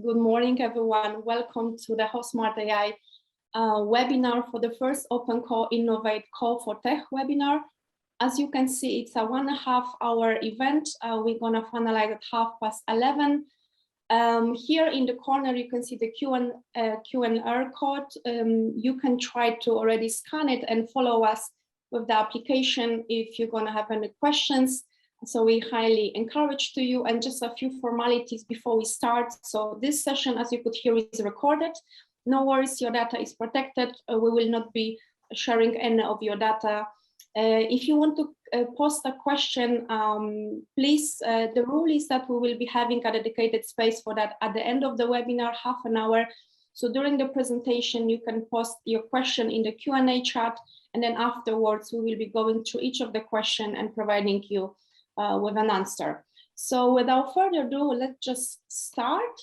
Good morning, everyone. Welcome to the HosmartAI webinar for the first Open Call Innovate Call for Tech webinar. As you can see, it's a 1.5 hour event. We're going to finalize at 11:30. Here in the corner, you can see the Q&A code. You can try to already scan it and follow us with the application if you're going to have any questions. So we highly encourage to you, and just a few formalities before we start. So this session, as you could hear, is recorded. No worries, your data is protected. We will not be sharing any of your data. If you want to post a question, please, the rule is that we will be having a dedicated space for that at the end of the webinar, half an hour. So during the presentation, you can post your question in the Q&A chat, and then afterwards, we will be going through each of the questions and providing you with an answer. So without further ado, let's just start.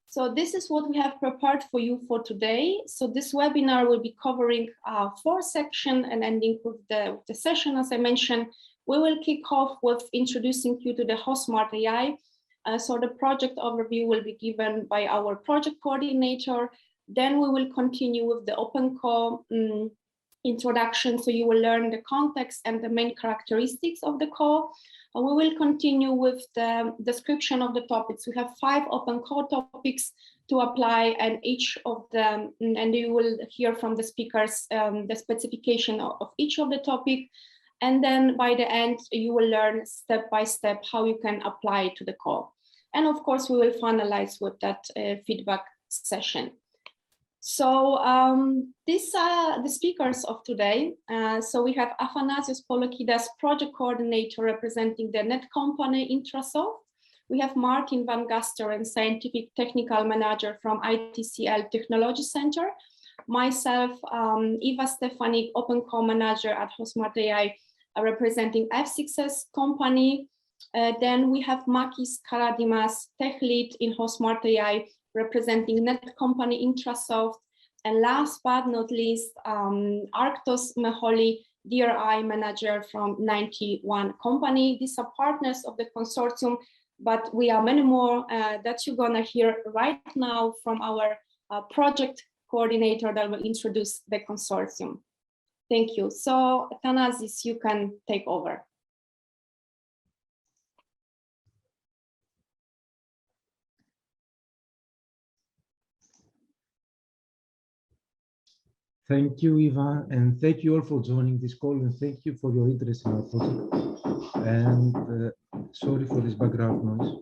So this is what we have prepared for you for today. So this webinar will be covering 4 sections and ending with the session. As I mentioned, we will kick off with introducing you to the HosmartAI. So the project overview will be given by our project coordinator. Then we will continue with the open call introduction. So you will learn the context and the main characteristics of the call. We will continue with the description of the topics. We have 5 open call topics to apply, and each of them, and you will hear from the speakers the specification of each of the topic. And then by the end, you will learn step by step how you can apply to the call. And of course, we will finalize with that feedback session. So these are the speakers of today. So we have Athanasios Polokidas, project coordinator representing the net company Intrasoft. We have Martin Van Gasteren, scientific technical manager from ITCL Technology Center. Myself, Eva Stefanik, open call manager at HosmartAI, representing F6S company. Then we have Makis Karadimas, tech lead in HosmartAI, representing net company Intrasoft, and last but not least, Arctos Meholi, DRI manager from 91 company. These are partners of the consortium, but we are many more that you're gonna hear right now from our project coordinator that will introduce the consortium. Thank you. So Athanasios, you can take over. Thank you, Eva, and thank you all for joining this call, and thank you for your interest in our project. And sorry for this background noise.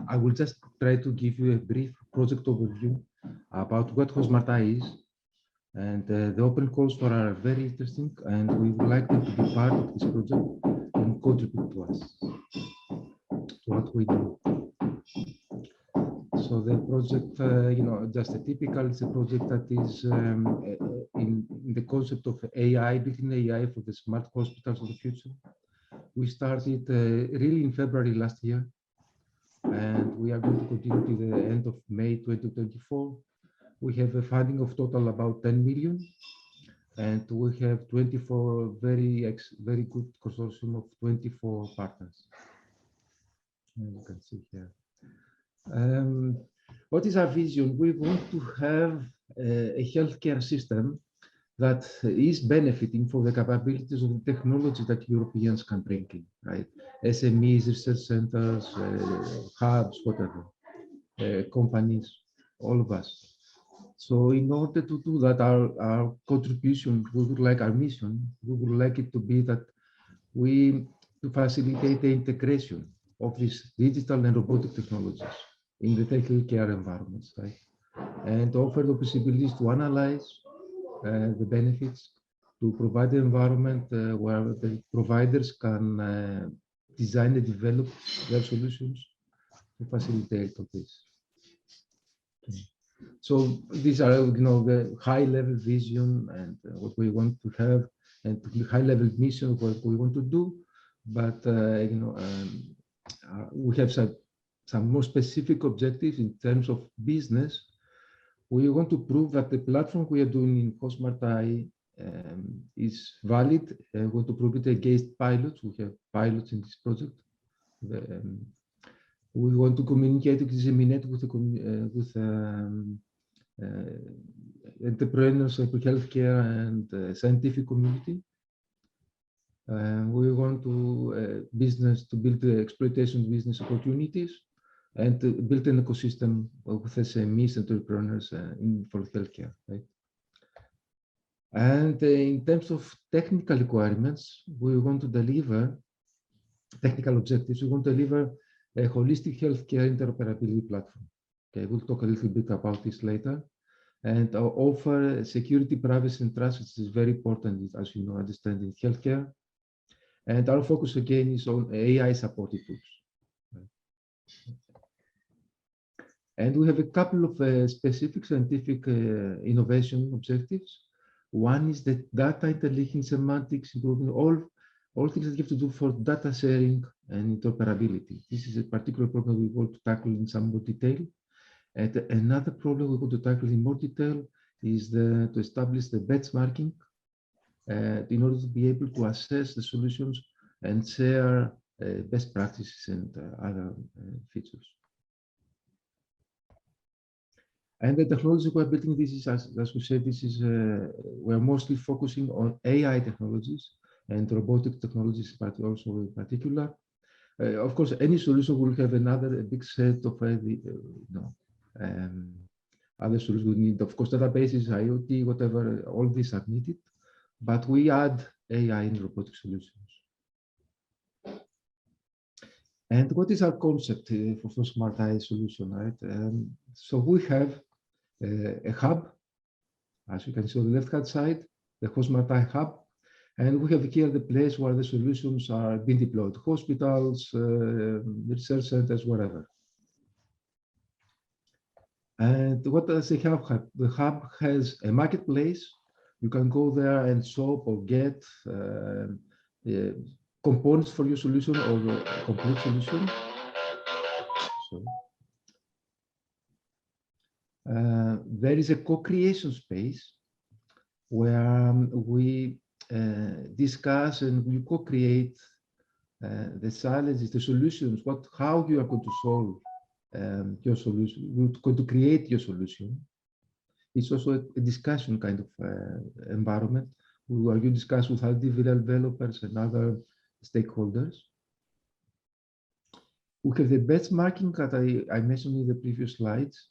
I will just try to give you a brief project overview about what HosmartAI is. And the open calls for are very interesting, and we would like them to be part of this project and contribute to us, to what we do. So the project, just a typical, it's a project that is in the concept of AI, building AI for the smart hospitals of the future. We started really in February last year, and we are going to continue to the end of May 2024. We have a funding of total about 10 million, and we have 24 very good consortium of 24 partners. And you can see here. What is our vision? We want to have a healthcare system that is benefiting from the capabilities of the technology that Europeans can bring in, right? SMEs, research centers, hubs, whatever, companies, all of us. So in order to do that, our contribution, we would like our mission, we would like it to be that to facilitate the integration of these digital and robotic technologies in the healthcare environments, right? And offer the possibilities to analyze the benefits, to provide the environment where the providers can design and develop their solutions to facilitate all this. Okay. So these are, the high-level vision and what we want to have, and the high-level mission of what we want to do. But we have some more specific objectives in terms of business. We want to prove that the platform we are doing in HosmartAI is valid. We want to prove it against pilots. We have pilots in this project. We want to communicate, to disseminate with entrepreneurs, healthcare, and scientific community. We want to build the exploitation business opportunities and to build an ecosystem with SMEs, entrepreneurs for healthcare, right? And in terms of technical requirements, we want to deliver technical objectives. We want to deliver a holistic healthcare interoperability platform. Okay, we'll talk a little bit about this later. And offer security, privacy, and trust, which is very important, as you know, understanding healthcare. And our focus again is on AI-supported tools. And we have a couple of specific scientific innovation objectives. One is the data interlinking semantics, improving all things that you have to do for data sharing and interoperability. This is a particular problem we want to tackle in some more detail. And another problem we want to tackle in more detail is to establish the benchmarking in order to be able to assess the solutions and share best practices and other features. And the technology we're building, this is, as we said, this is we're mostly focusing on AI technologies and robotic technologies, but also in particular. Of course, any solution will have a big set of other solutions we need. Of course, databases, IoT, whatever, all these are needed, but we add AI in robotic solutions. And what is our concept for HosmartAI solution, right? So we have a hub, as you can see on the left-hand side, the HosmartAI hub, and we have here the place where the solutions are being deployed, hospitals, research centers, whatever. And what does the hub have? The hub has a marketplace. You can go there and shop or get components for your solution or a complete solution. There is a co-creation space where we discuss and we co-create the challenges, the solutions, how you are going to solve your solution, you're going to create your solution. It's also a discussion kind of environment where you discuss with other developers and other stakeholders. We have the benchmarking that I mentioned in the previous slides.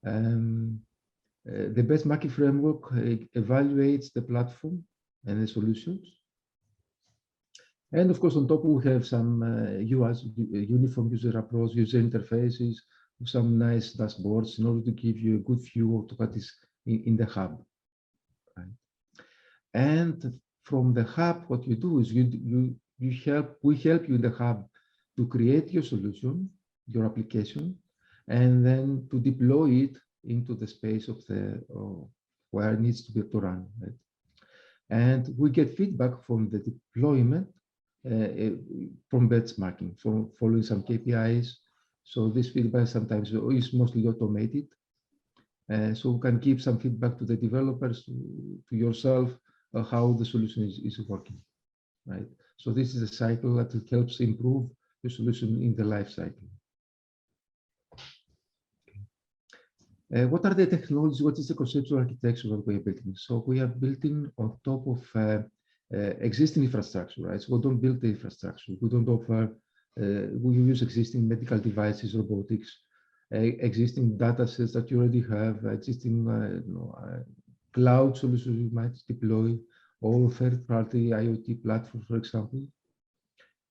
The benchmarking framework evaluates the platform and the solutions. And of course, on top, we have some uniform user approach, user interfaces, some nice dashboards in order to give you a good view of what is in the hub. Right? And from the hub, what you do is we help you in the hub to create your solution, your application, and then to deploy it into the space of where it needs to be to run. Right? And we get feedback from the deployment from benchmarking, from following some KPIs. So this feedback sometimes is mostly automated. So we can give some feedback to the developers, to yourself, how the solution is working, right? So this is a cycle that helps improve the solution in the life cycle. Okay. What are the technologies? What is the conceptual architecture that we are building? So we are building on top of existing infrastructure, right? So we don't build the infrastructure. We don't offer, we use existing medical devices, robotics, existing data sets that you already have, existing cloud solutions you might deploy, or third-party IoT platforms, for example.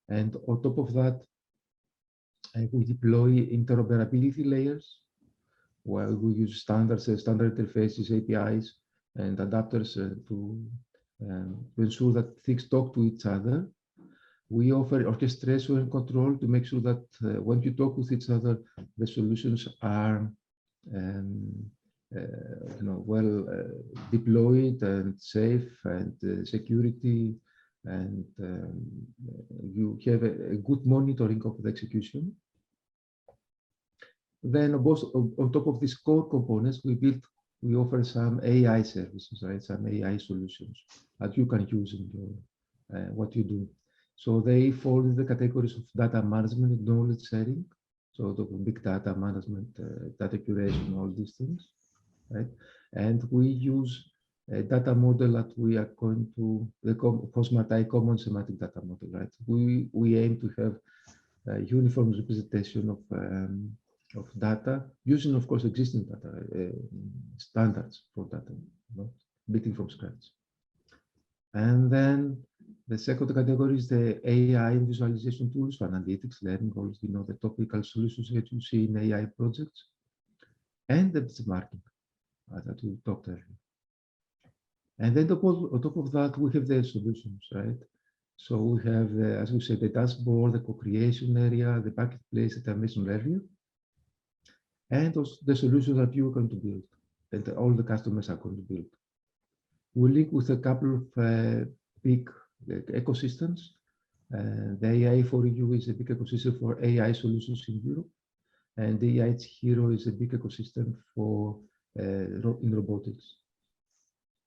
And on top of that, we deploy interoperability layers, where we use standards, standard interfaces, APIs, and adapters to ensure that things talk to each other. We offer orchestration and control to make sure that when you talk with each other, the solutions are well deployed and safe and security, and you have a good monitoring of the execution. Then on top of these core components, we offer some AI services, right? Some AI solutions that you can use in your what you do. So they fall in the categories of data management and knowledge sharing, so the big data management, data curation, all these things, right? And we use a data model that we are going to, the HosmartAI Common Semantic Data Model, right? We aim to have a uniform representation of data, using, of course, existing data standards for data, building from scratch. And then the second category is the AI and visualization tools for analytics, learning, all the topical solutions that you see in AI projects, and the benchmarking that we talked earlier. And then on top of that, we have the solutions, right? So we have, as we said, the dashboard, the co-creation area, the marketplace that I mentioned earlier, and also the solutions that you are going to build, and all the customers are going to build. We link with a couple of big ecosystems. The AI4EU is a big ecosystem for AI solutions in Europe, and the FHIR is a big ecosystem for in robotics.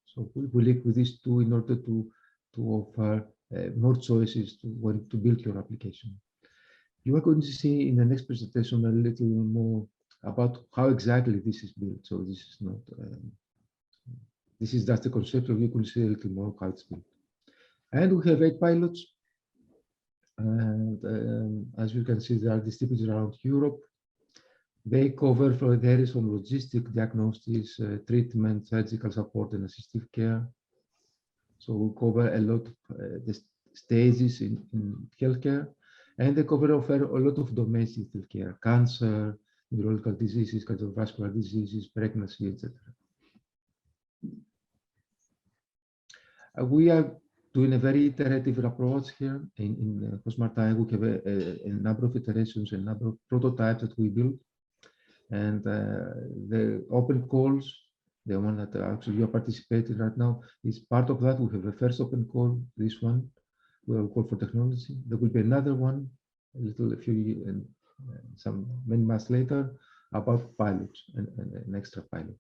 So we link with these two in order to offer more choices to build your application. You are going to see in the next presentation a little more about how exactly this is built. So this is not, this is just the concept, of you can see a little more how it's built. And we have 8 pilots. And as you can see, they are distributed around Europe. They cover for the areas from logistic, diagnostics, treatment, surgical support, and assistive care. So we cover a lot of the stages in healthcare, and they cover a lot of domains in healthcare: cancer, neurological diseases, cardiovascular diseases, pregnancy, etc. We are doing a very iterative approach here in HosmartAI. We have a number of iterations, a number of prototypes that we build. And the open calls, the one that actually you are participating right now, is part of that. We have a first open call, this one, we will call for technology. There will be another one, many months later, about pilots and an extra pilot.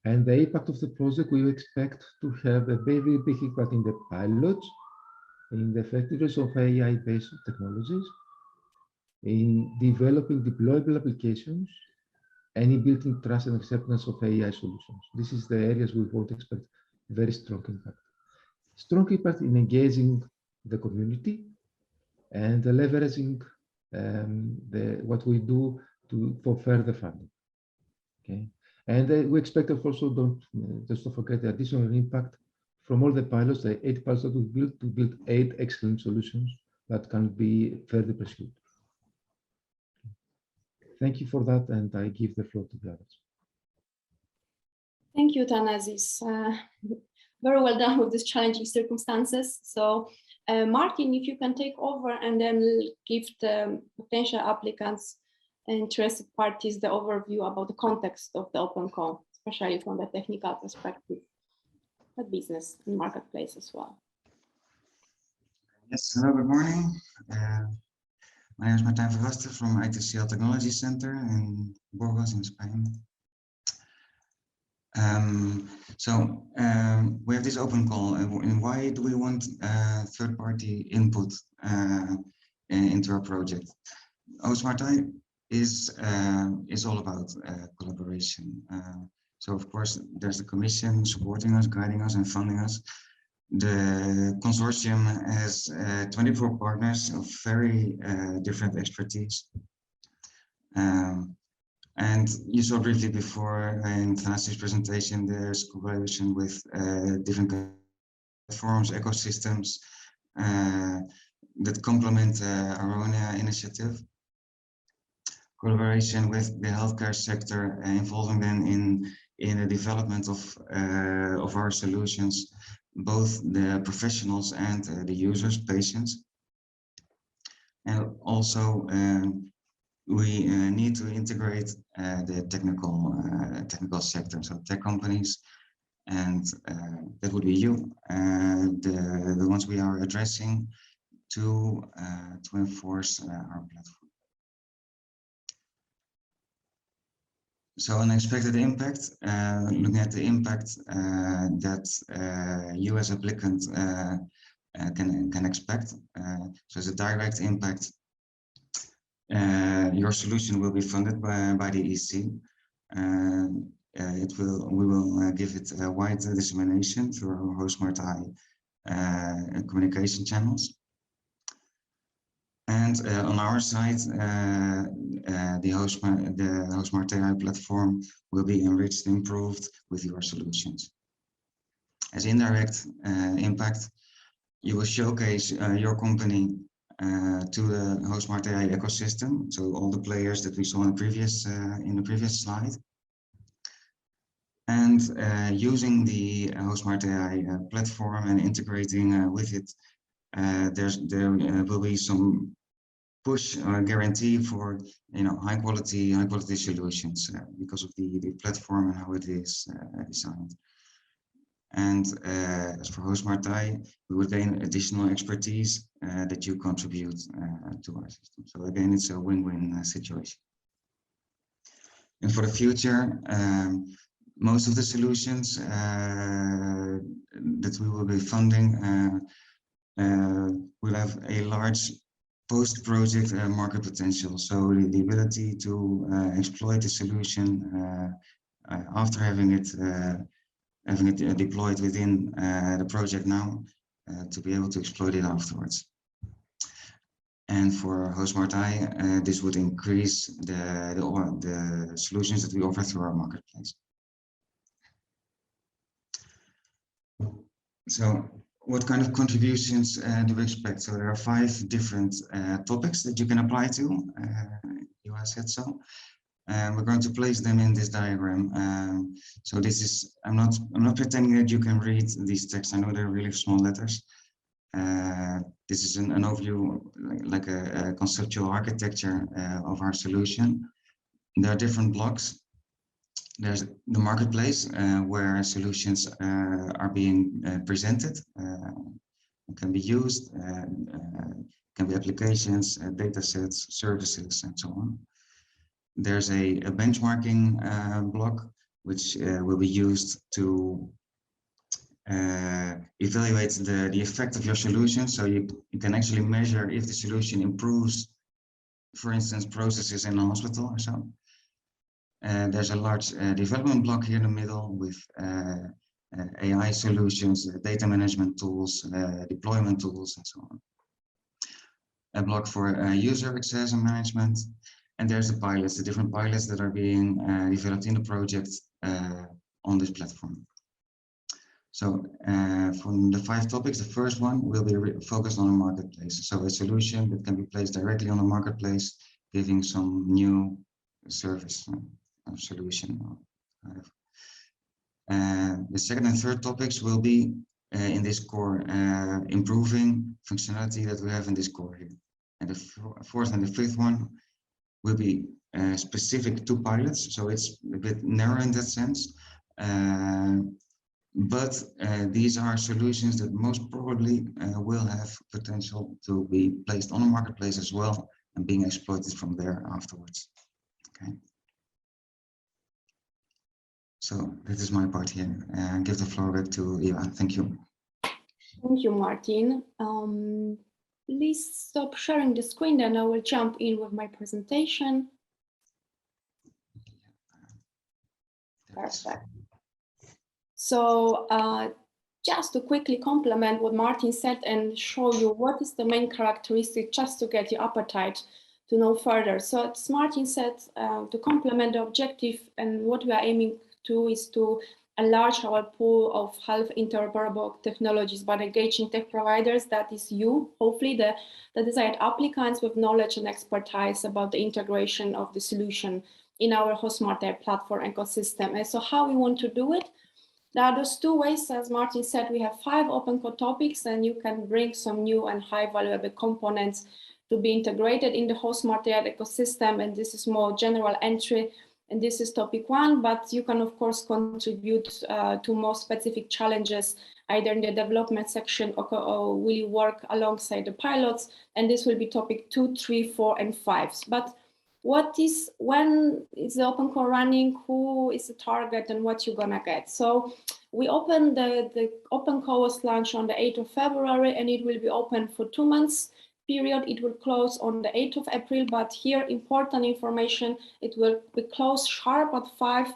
And the impact of the project, we expect to have a very big impact in the pilots, in the effectiveness of AI-based technologies, in developing deployable applications, and in building trust and acceptance of AI solutions. This is the areas we want to expect very strong impact. Strong impact in engaging the community and leveraging what we do for further funding. Okay, and we expect, of course, just to forget the additional impact from all the pilots, the 8 pilots that we built, to build 8 excellent solutions that can be further pursued. Thank you for that, and I give the floor to the others. Thank you, Thanasis. Very well done with these challenging circumstances. So, Martin, if you can take over and then give the potential applicants and interested parties the overview about the context of the open call, especially from the technical perspective, but business and marketplace as well. Yes, hello, good morning. My name is Martijn Verraster from ITCL Technology Center in Burgos in Spain. We have this open call, and why do we want third-party input into our project? HosmartAI is all about collaboration. So of course, there's the commission supporting us, guiding us, and funding us. The consortium has 24 partners of very different expertise. And you saw briefly before in Thanasis' presentation, there's collaboration with different platforms, ecosystems that complement our own initiative. Collaboration with the healthcare sector, involving them in the development of our solutions, both the professionals and the users, patients. And also we need to integrate the technical sector, so tech companies, and that would be you, the ones we are addressing to enforce our platform. So an expected impact, looking at the impact that you as applicant can expect. So it's a direct impact Your solution will be funded by the EC. We will give it a wide dissemination through our HosmartAI communication channels. And on our side, the HosmartAI platform will be enriched and improved with your solutions. As indirect impact, you will showcase your company to the HosmartAI ecosystem, so all the players that we saw in the previous slide. And using the HosmartAI platform and integrating with it, there will be some push guarantee for high quality solutions because of the platform and how it is designed. And as for HosmartAI, we would gain additional expertise that you contribute to our system. So again, it's a win-win situation. And for the future, most of the solutions that we will be funding will have a large post-project market potential. So the ability to exploit the solution after having it deployed within the project now, to be able to exploit it afterwards. And for HosmartAI, this would increase the solutions that we offer through our marketplace. So what kind of contributions do we expect? So there are 5 different topics that you can apply to. You have said so. We're going to place them in this diagram. So this is, I'm not pretending that you can read these texts. I know they're really small letters. This is an overview, like a conceptual architecture of our solution. There are different blocks. There's the marketplace where solutions are being presented, can be used, can be applications, data sets, services, and so on. There's a benchmarking block, which will be used to evaluate the effect of your solution. So you can actually measure if the solution improves, for instance, processes in a hospital or so. There's a large development block here in the middle with AI solutions, data management tools, deployment tools, and so on. A block for user access and management. And there's the pilots, the different pilots that are being developed in the project on this platform. So from the 5 topics, the first one will be focused on a marketplace. So a solution that can be placed directly on the marketplace, giving some new service solution. The second and third topics will be in this core, improving functionality that we have in this core here. And the 4th and the 5th one will be specific to pilots, so it's a bit narrow in that sense. But these are solutions that most probably will have potential to be placed on the marketplace as well and being exploited from there afterwards. Okay. So that is my part here. And give the floor back to Eva. Thank you. Thank you, Martin. Please stop sharing the screen, then I will jump in with my presentation. Perfect. So just to quickly complement what Martin said and show you what is the main characteristic, just to get your appetite to know further. So as Martin said, to complement the objective, and what we are aiming to is to enlarge our pool of health interoperable technologies by engaging tech providers, that is you, hopefully the desired applicants with knowledge and expertise about the integration of the solution in our HosmartAI platform ecosystem. And so how we want to do it? There are those 2 ways. As Martin said, we have 5 open core topics, and you can bring some new and high valuable components to be integrated in the HosmartAI ecosystem. And this is more general entry. And this is topic 1, but you can, of course, contribute to more specific challenges, either in the development section or will you work alongside the pilots. And this will be topic 2, 3, 4, and 5. But when is the open core running? Who is the target and what you're gonna get? So we opened the open core was launched on the 8th of February, and it will be open for 2 months. period, it will close on the 8th of April, but here important information, it will be closed sharp at 5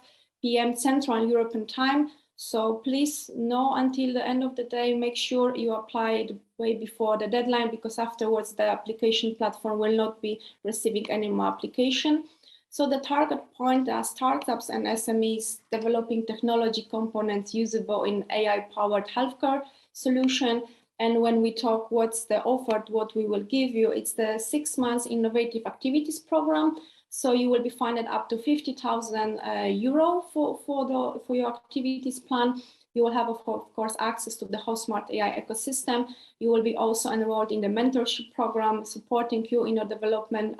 p.m. Central European time. So please know until the end of the day, make sure you apply way before the deadline, because afterwards the application platform will not be receiving any more application. So the target point are startups and SMEs developing technology components usable in AI-powered healthcare solution. And when we talk what's the offer, what we will give you, it's the 6 months innovative activities program. So you will be funded up to 50,000 euro for your activities plan. You will have, of course, access to the HosmartAI ecosystem. You will be also enrolled in the mentorship program, supporting you in your development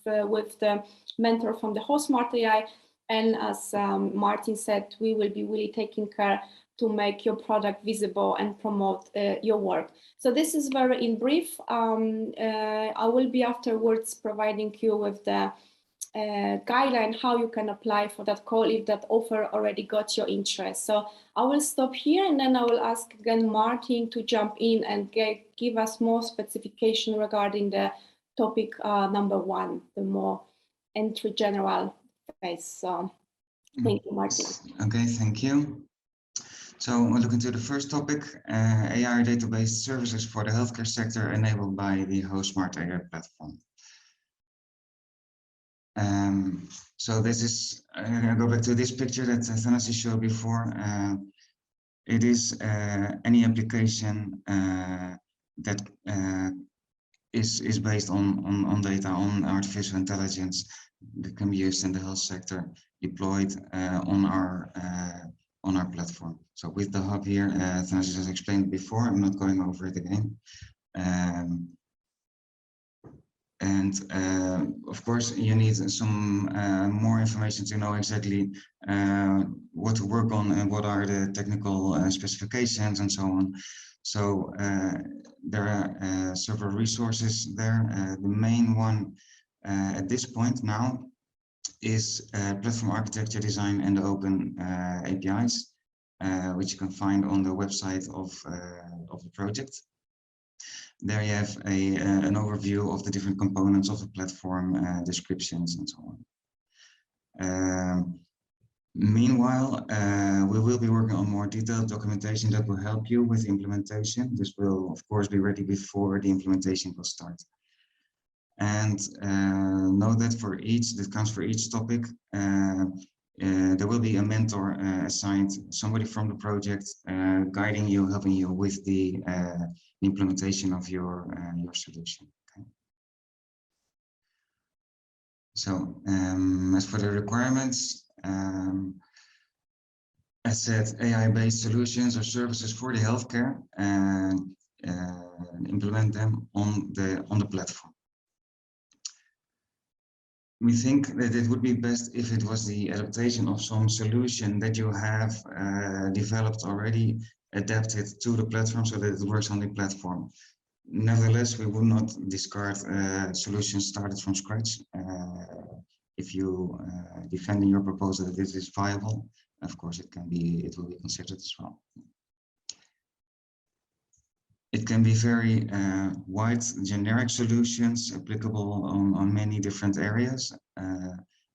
with the mentor from the HosmartAI. And as Martin said, we will be really taking care to make your product visible and promote your work. So this is very in brief. I will be afterwards providing you with the guideline how you can apply for that call if that offer already got your interest. So I will stop here, and then I will ask again Martin to jump in and give us more specification regarding the topic number 1, the more entry general phase. So thank you, Martin. Okay, thank you. So we'll look into the first topic, AI database services for the healthcare sector enabled by the HosmartAI platform. So this is, I'm going to go back to this picture that Thanasi showed before. It is any application that is based on data, on artificial intelligence that can be used in the health sector, deployed on our platform. So with the hub here, Thanasi has explained before, I'm not going over it again. Of course, you need some more information to know exactly what to work on and what are the technical specifications and so on. So there are several resources there. The main one at this point now is platform architecture design and open APIs, which you can find on the website of the project. There you have an overview of the different components of the platform, descriptions, and so on. Meanwhile, we will be working on more detailed documentation that will help you with implementation. This will, of course, be ready before the implementation will start. And know that for each, that counts for each topic, there will be a mentor assigned, somebody from the project guiding you, helping you with the implementation of your solution. Okay. So as for the requirements, as said, AI-based solutions or services for the healthcare, and implement them on the platform. We think that it would be best if it was the adaptation of some solution that you have developed already, adapted to the platform so that it works on the platform. Nevertheless, we will not discard solutions started from scratch. If you defend in your proposal that this is viable, of course it will be considered as well. It can be very wide, generic solutions applicable on many different areas,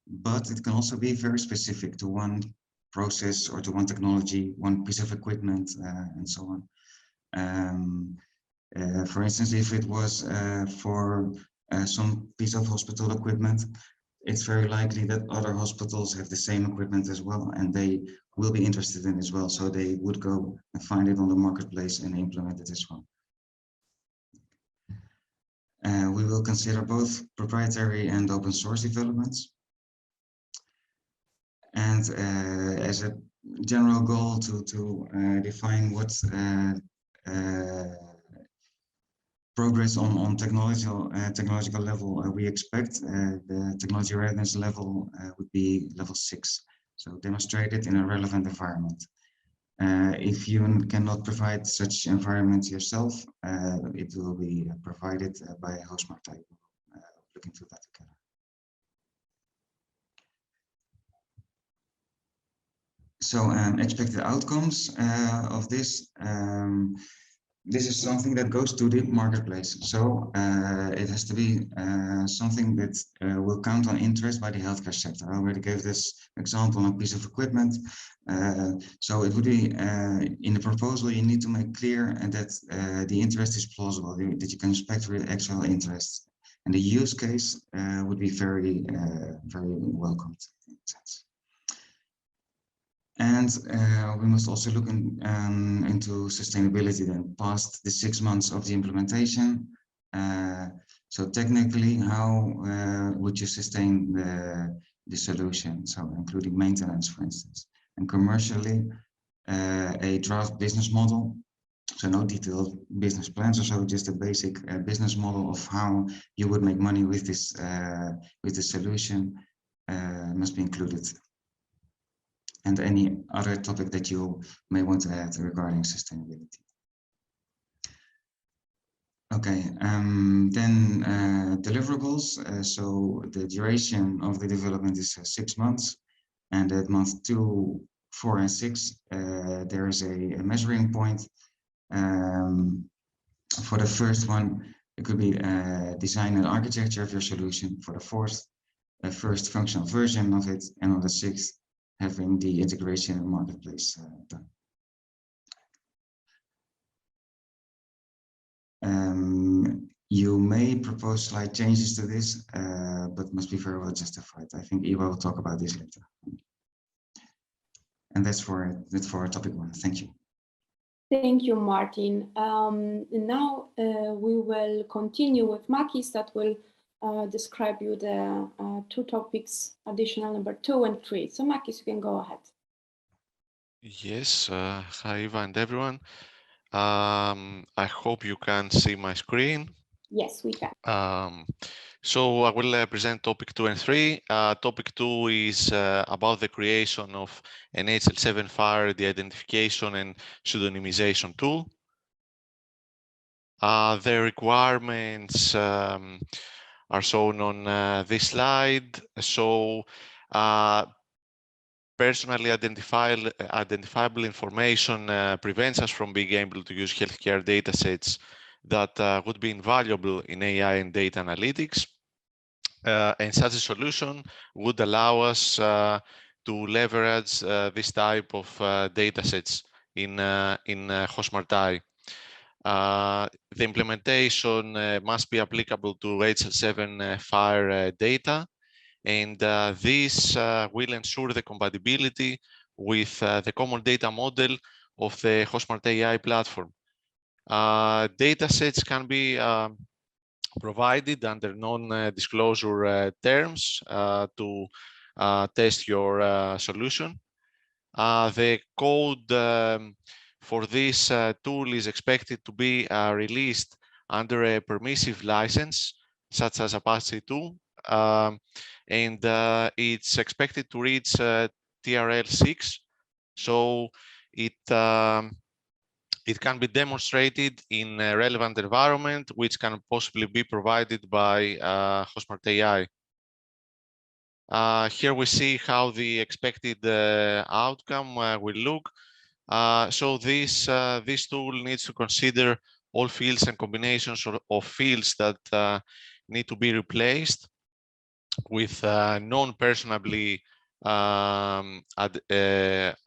but it can also be very specific to one process or to one technology, one piece of equipment, and so on. For instance, if it was for some piece of hospital equipment, it's very likely that other hospitals have the same equipment as well, and they will be interested in it as well. So they would go and find it on the marketplace and implement it as well. We will consider both proprietary and open source developments. And as a general goal to define what progress on technological level we expect, the technology readiness level would be level 6. So demonstrated in a relevant environment. If you cannot provide such environments yourself, it will be provided by HosmartAI. Look into that together. So expected outcomes of this. this is something that goes to the marketplace. So it has to be something that will count on interest by the healthcare sector. I already gave this example on a piece of equipment. So it would be in the proposal, you need to make clear that the interest is plausible, that you can expect actual interest. And the use case would be very, very welcomed in that sense. And we must also look into sustainability then past the 6 months of the implementation. So technically, how would you sustain the solution? So including maintenance, for instance, and commercially, a draft business model. So no detailed business plans or so, just a basic business model of how you would make money with this solution must be included. And any other topic that you may want to add regarding sustainability. Okay, then deliverables. So the duration of the development is 6 months, and at month 2, 4, and 6, there is a measuring point. For the first one, it could be design and architecture of your solution. For the fourth, a first functional version of it, and on the 6th, having the integration in the marketplace done. You may propose slight changes to this, but must be very well justified. I think Iwa will talk about this later. And that's for topic 1. Thank you. Thank you, Martin. Now we will continue with Makis that will describe you the 2 topics, additional number 2 and 3. So Makis, you can go ahead. Yes, hi Eva and everyone. I hope you can see my screen. Yes, we can. So I will present topic 2 and 3. Topic 2 is about the creation of an HL7 FHIR, the identification and pseudonymization tool. The requirements are shown on this slide. So personally identifiable information prevents us from being able to use healthcare datasets that would be invaluable in AI and data analytics. And such a solution would allow us to leverage this type of datasets in HosmartAI. The implementation must be applicable to HL7 FHIR data, and this will ensure the compatibility with the common data model of the HosmartAI platform. Datasets can be provided under non-disclosure terms to test your solution. The code for this tool is expected to be released under a permissive license, such as Apache 2, and it's expected to reach TRL 6. So it can be demonstrated in a relevant environment, which can possibly be provided by HosmartAI. Here we see how the expected outcome will look. So this tool needs to consider all fields and combinations of fields that need to be replaced with non-personably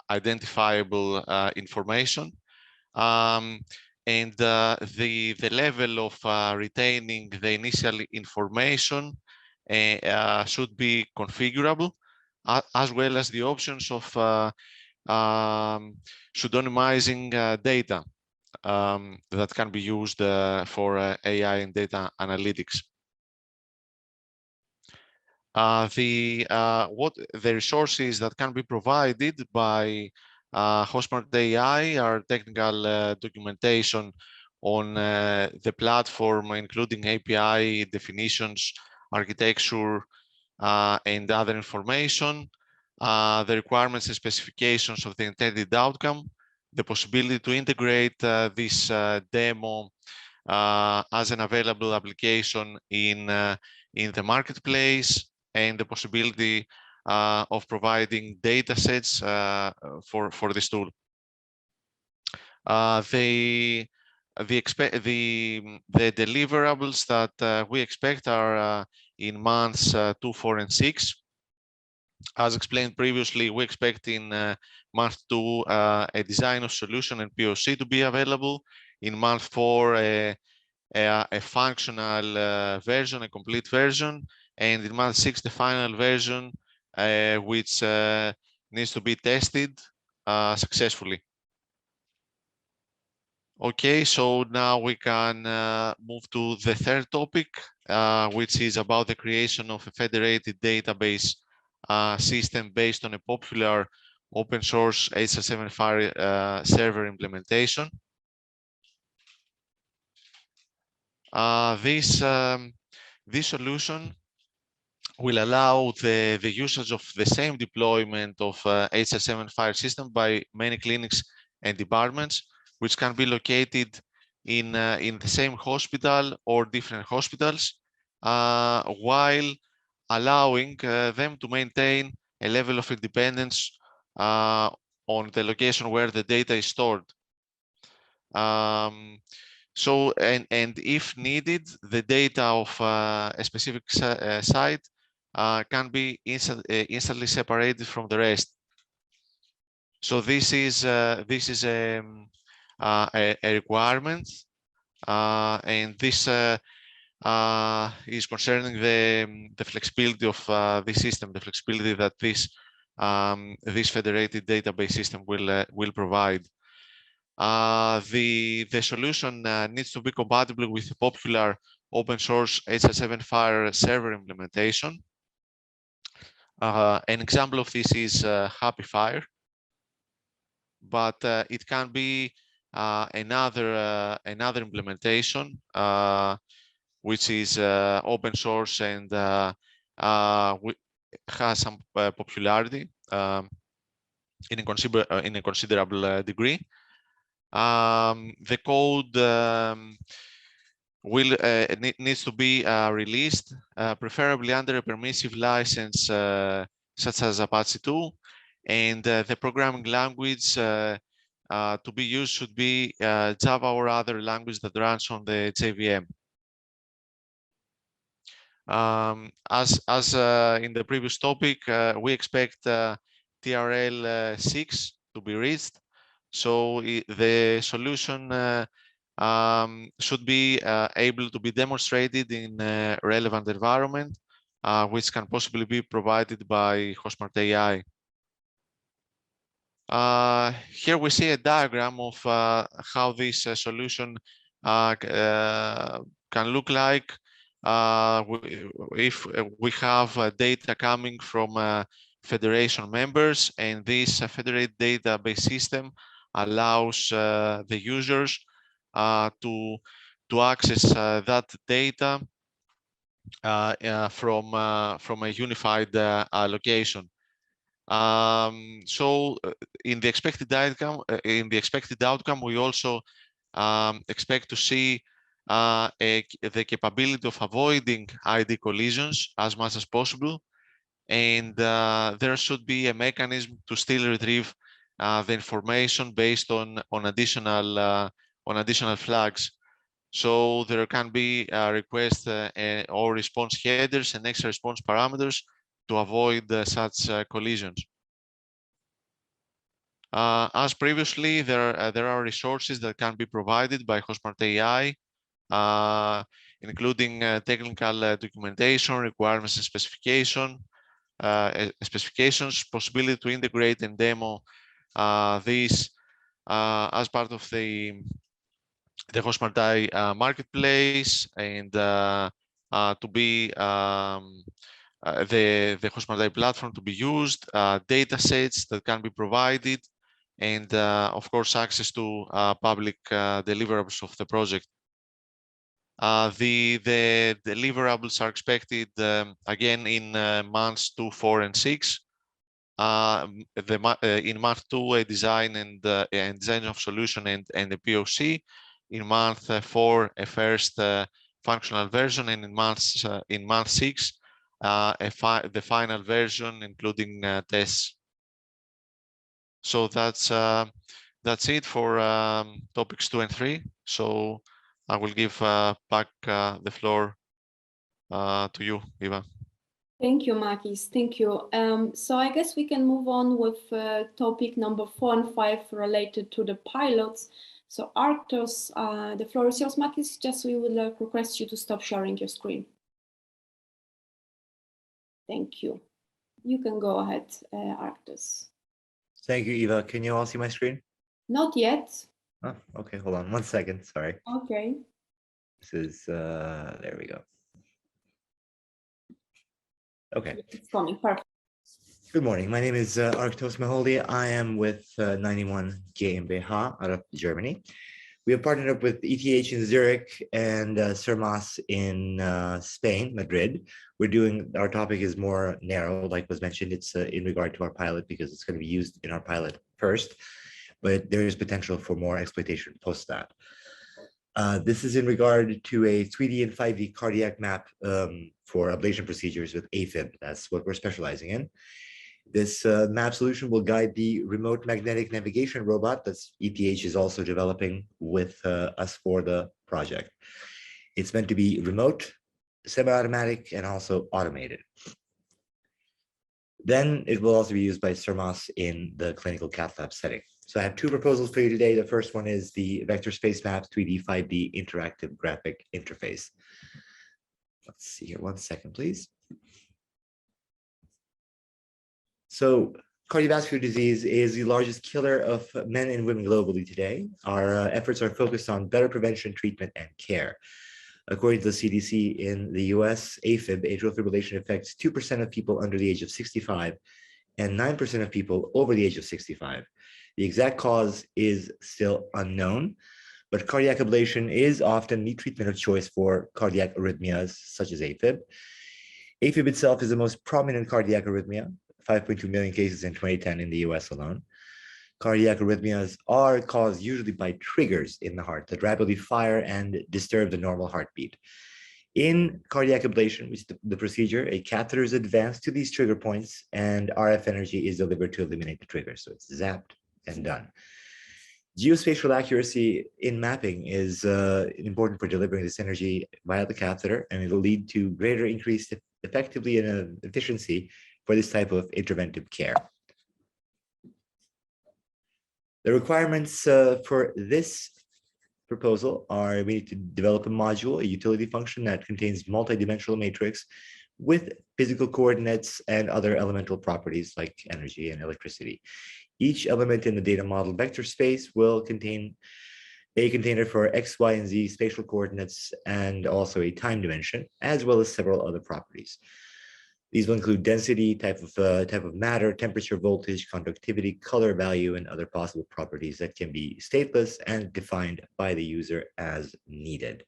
identifiable information. And the level of retaining the initial information should be configurable, as well as the options of pseudonymizing data that can be used for AI and data analytics. The resources that can be provided by HosmartAI are technical documentation on the platform, including API definitions, architecture, and other information, the requirements and specifications of the intended outcome, the possibility to integrate this demo as an available application in the marketplace, and the possibility of providing data sets for this tool. The the deliverables that we expect are in months 2, 4, and 6. As explained previously, we expect in month 2 a design of solution and POC to be available. In month 4, a functional version, a complete version, and in month 6, the final version, which needs to be tested successfully. Okay, so now we can move to the third topic, which is about the creation of a federated database system based on a popular open source HSM-FHIR server implementation. This solution will allow the usage of the same deployment of HSM-FHIR system by many clinics and departments, which can be located in the same hospital or different hospitals, while allowing them to maintain a level of independence on the location where the data is stored. So, and if needed, the data of a specific site can be instantly separated from the rest. So this is a requirement, and this is concerning the flexibility of the system, the flexibility that this federated database system will provide. The solution needs to be compatible with the popular open source HSM-FHIR server implementation. An example of this is FHIR, but it can be another implementation which is open source and has some popularity in a considerable degree. The code needs to be released, preferably under a permissive license such as Apache 2, and the programming language to be used should be Java or other language that runs on the JVM. As in the previous topic, we expect TRL 6 to be reached. So the solution should be able to be demonstrated in a relevant environment, which can possibly be provided by HosmartAI. Here we see a diagram of how this solution can look like if we have data coming from federation members, and this federated database system allows the users to access that data from a unified location. So in the expected outcome, we also expect to see the capability of avoiding ID collisions as much as possible, and there should be a mechanism to still retrieve the information based on additional flags. So there can be request or response headers and extra response parameters to avoid such collisions. As previously, there are resources that can be provided by HosmartAI, including technical documentation, requirements and specifications, possibility to integrate and demo these as part of the HosmartAI marketplace, and to be the HosmartAI platform to be used, data sets that can be provided, and of course access to public deliverables of the project. The deliverables are expected again in months 2, 4, and 6. In month 2, a design and design of solution and a POC. In month 4, a first functional version, and in month 6, the final version, including tests. So that's it for topics 2 and 3. So I will give back the floor to you, Eva. Thank you, Makis. Thank you. So I guess we can move on with topic number 4 and 5 related to the pilots. So Arctos, the floor is yours, Makis. Just we would request you to stop sharing your screen. Thank you. You can go ahead, Arctos. Thank you, Eva. Can you all see my screen? Not yet. Oh, okay, hold on 1 second. Sorry. Okay. This is, there we go. Okay. It's coming, perfect. Good morning. My name is Arctos Maholdi. I am with 91 GmbH out of Germany. We have partnered up with ETH in Zurich and Sermas in Spain, Madrid. Our topic is more narrow, like was mentioned. It's in regard to our pilot because it's going to be used in our pilot first, but there is potential for more exploitation post that. This is in regard to a 3D and 5D cardiac map for ablation procedures with AFib. That's what we're specializing in. This map solution will guide the remote magnetic navigation robot that ETH is also developing with us for the project. It's meant to be remote, semi-automatic, and also automated. Then it will also be used by Sermas in the clinical cath lab setting. So I have two proposals for you today. The first one is the Vector Space Maps 3D 5D interactive graphic interface. Let's see here, 1 second, please. So cardiovascular disease is the largest killer of men and women globally today. Our efforts are focused on better prevention, treatment, and care. According to the CDC in the US, AFib, atrial fibrillation, affects 2% of people under the age of 65 and 9% of people over the age of 65. The exact cause is still unknown, but cardiac ablation is often the treatment of choice for cardiac arrhythmias such as AFib. AFib itself is the most prominent cardiac arrhythmia, 5.2 million cases in 2010 in the US alone. Cardiac arrhythmias are caused usually by triggers in the heart that rapidly fire and disturb the normal heartbeat. In cardiac ablation, which is the procedure, a catheter is advanced to these trigger points and RF energy is delivered to eliminate the trigger. So it's zapped and done. Geospatial accuracy in mapping is important for delivering this energy via the catheter, and it'll lead to greater increased effectively and efficiency for this type of interventive care. The requirements for this proposal are we need to develop a module, a utility function that contains multidimensional matrix with physical coordinates and other elemental properties like energy and electricity. Each element in the data model vector space will contain a container for X, Y, and Z spatial coordinates and also a time dimension, as well as several other properties. These will include density, type of matter, temperature, voltage, conductivity, color value, and other possible properties that can be stateless and defined by the user as needed.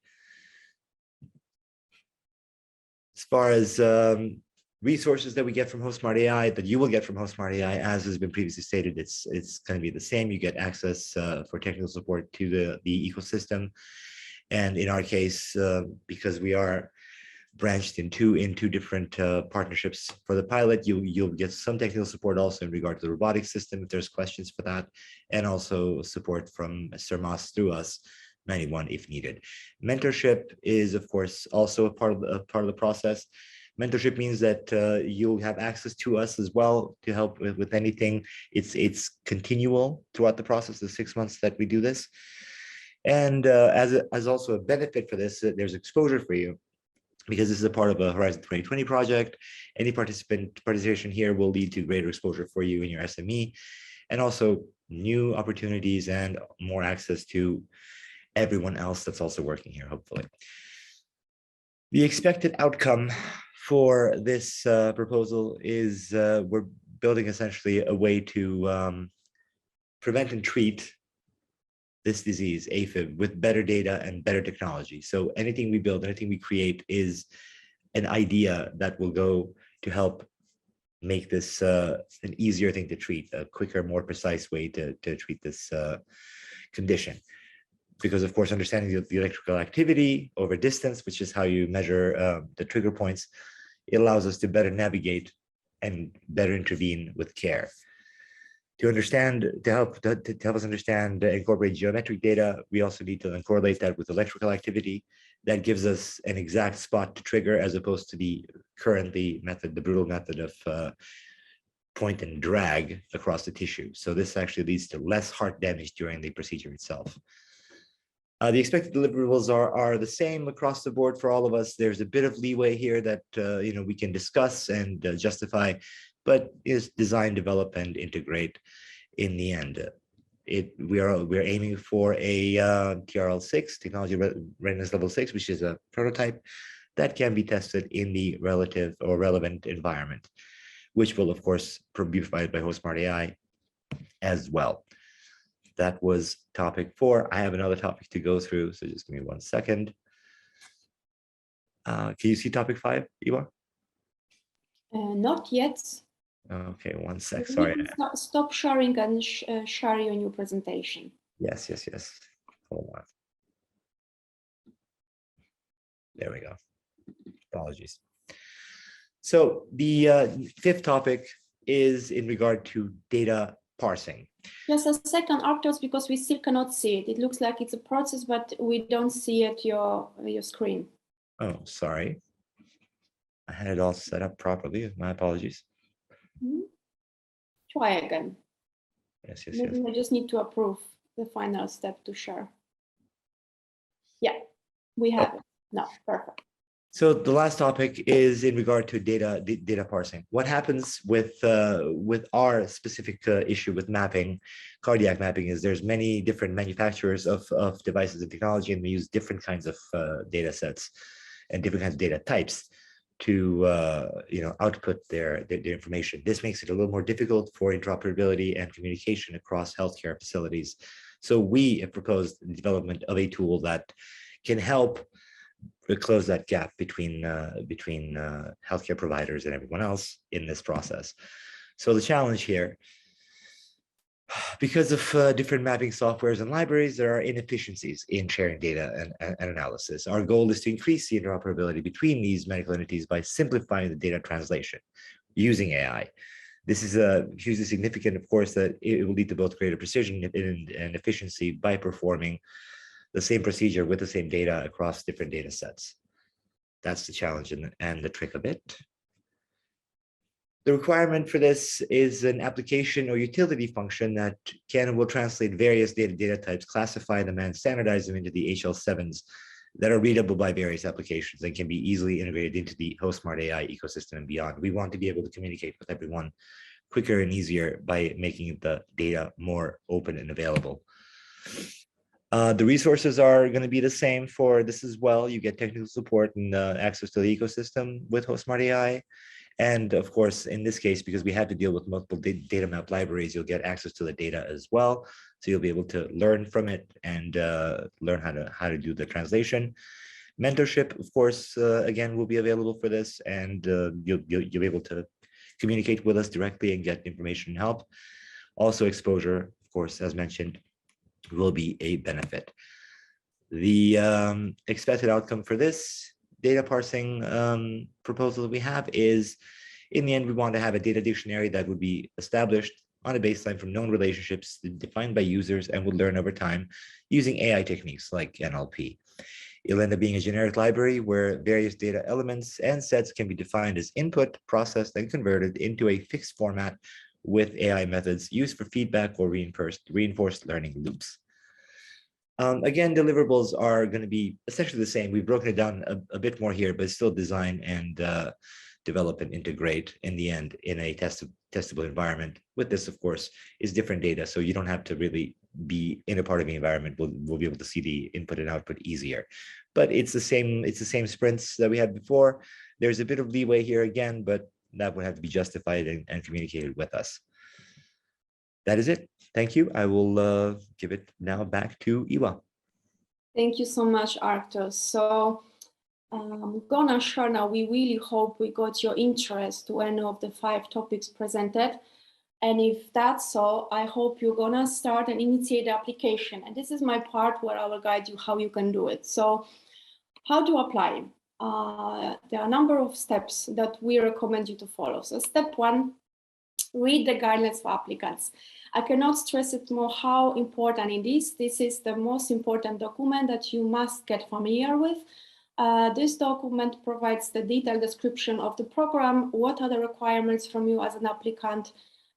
As far as resources that we get from HosmartAI, that you will get from HosmartAI, as has been previously stated, it's going to be the same. You get access for technical support to the ecosystem. And in our case, because we are branched in two different partnerships for the pilot, you'll get some technical support also in regard to the robotics system if there's questions for that, and also support from Sermas through us, 91 if needed. Mentorship is of course also a part of the process. Mentorship means that you'll have access to us as well to help with anything. It's continual throughout the process, the 6 months that we do this, and as also a benefit for this, there's exposure for you. Because this is a part of a Horizon 2020 project, any participation here will lead to greater exposure for you in your SME, and also new opportunities and more access to everyone else that's also working here, hopefully. The expected outcome for this proposal is we're building essentially a way to prevent and treat this disease, AFib, with better data and better technology. So anything we build, anything we create is an idea that will go to help make this an easier thing to treat, a quicker, more precise way to treat this condition. Because of course, understanding the electrical activity over distance, which is how you measure the trigger points, it allows us to better navigate and better intervene with care. To help us understand, incorporate geometric data, we also need to then correlate that with electrical activity. That gives us an exact spot to trigger, as opposed to the the brutal method of point and drag across the tissue. So this actually leads to less heart damage during the procedure itself. The expected deliverables are the same across the board for all of us. There's a bit of leeway here that we can discuss and justify, but is design, develop, and integrate in the end. We're aiming for a TRL6, Technology Readiness Level 6, which is a prototype that can be tested in the relative or relevant environment, which will, of course, be provided by HosmartAI as well. That was topic 4. I have another topic to go through, so just give me 1 second. Can you see topic 5, Iwa? Not yet. Okay, 1 sec, sorry. Stop sharing and share your new presentation. Yes. Hold on. There we go. Apologies. So the 5th topic is in regard to data parsing. Just a second, Arctos, because we still cannot see it. It looks like it's a process, but we don't see it your screen. Oh, sorry. I had it all set up properly. My apologies. Try again. Yes. Maybe we just need to approve the final step to share. Yeah, we have it. No, perfect. So the last topic is in regard to data parsing. What happens with our specific issue with mapping, cardiac mapping, is there's many different manufacturers of devices and technology, and they use different kinds of data sets and different kinds of data types to output their information. This makes it a little more difficult for interoperability and communication across healthcare facilities. So we have proposed the development of a tool that can help close that gap between healthcare providers and everyone else in this process. So the challenge here, because of different mapping softwares and libraries, there are inefficiencies in sharing data and analysis. Our goal is to increase the interoperability between these medical entities by simplifying the data translation using AI. This is hugely significant, of course, that it will lead to both greater precision and efficiency by performing the same procedure with the same data across different data sets. That's the challenge and the trick of it. The requirement for this is an application or utility function that will translate various data types, classify them, and standardize them into the HL7s that are readable by various applications and can be easily integrated into the HosmartAI ecosystem and beyond. We want to be able to communicate with everyone quicker and easier by making the data more open and available. The resources are going to be the same for this as well. You get technical support and access to the ecosystem with HosmartAI. And of course, in this case, because we had to deal with multiple data map libraries, you'll get access to the data as well. So you'll be able to learn from it and learn how to do the translation. Mentorship, of course, again, will be available for this, and you'll be able to communicate with us directly and get information and help. Also, exposure, of course, as mentioned, will be a benefit. The expected outcome for this data parsing proposal that we have is, in the end, we want to have a data dictionary that would be established on a baseline from known relationships defined by users and would learn over time using AI techniques like NLP. It'll end up being a generic library where various data elements and sets can be defined as input, processed, and converted into a fixed format with AI methods used for feedback or reinforced learning loops. Again, deliverables are going to be essentially the same. We've broken it down a bit more here, but still design and develop and integrate in the end in a testable environment. With this, of course, is different data, so you don't have to really be in a part of the environment. We'll be able to see the input and output easier. But it's the same sprints that we had before. There's a bit of leeway here again, but that would have to be justified and communicated with us. That is it. Thank you. I will give it now back to Iwa. Thank you so much, Arctos. So I'm gonna share now. We really hope we got your interest to any of the 5 topics presented. And if that's so, I hope you're gonna start and initiate the application. And this is my part where I will guide you how you can do it. So how to apply? There are a number of steps that we recommend you to follow. So step 1, read the guidelines for applicants. I cannot stress it more how important it is. This is the most important document that you must get familiar with. This document provides the detailed description of the program, what are the requirements from you as an applicant,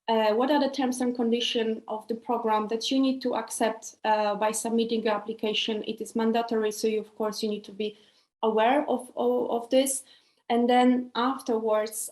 what are the terms and conditions of the program that you need to accept by submitting your application. It is mandatory, so you, of course, you need to be aware of this. And then afterwards,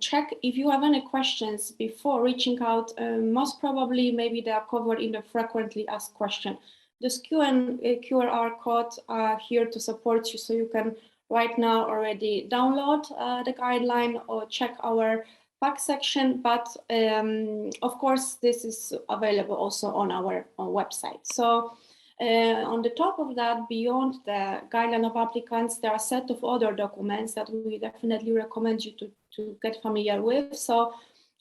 check if you have any questions before reaching out. Most probably, maybe they are covered in the frequently asked question. This QR code are here to support you, so you can right now already download the guideline or check our back section. But of course, this is available also on our website. So on the top of that, beyond the guideline of applicants, there are a set of other documents that we definitely recommend you to get familiar with. So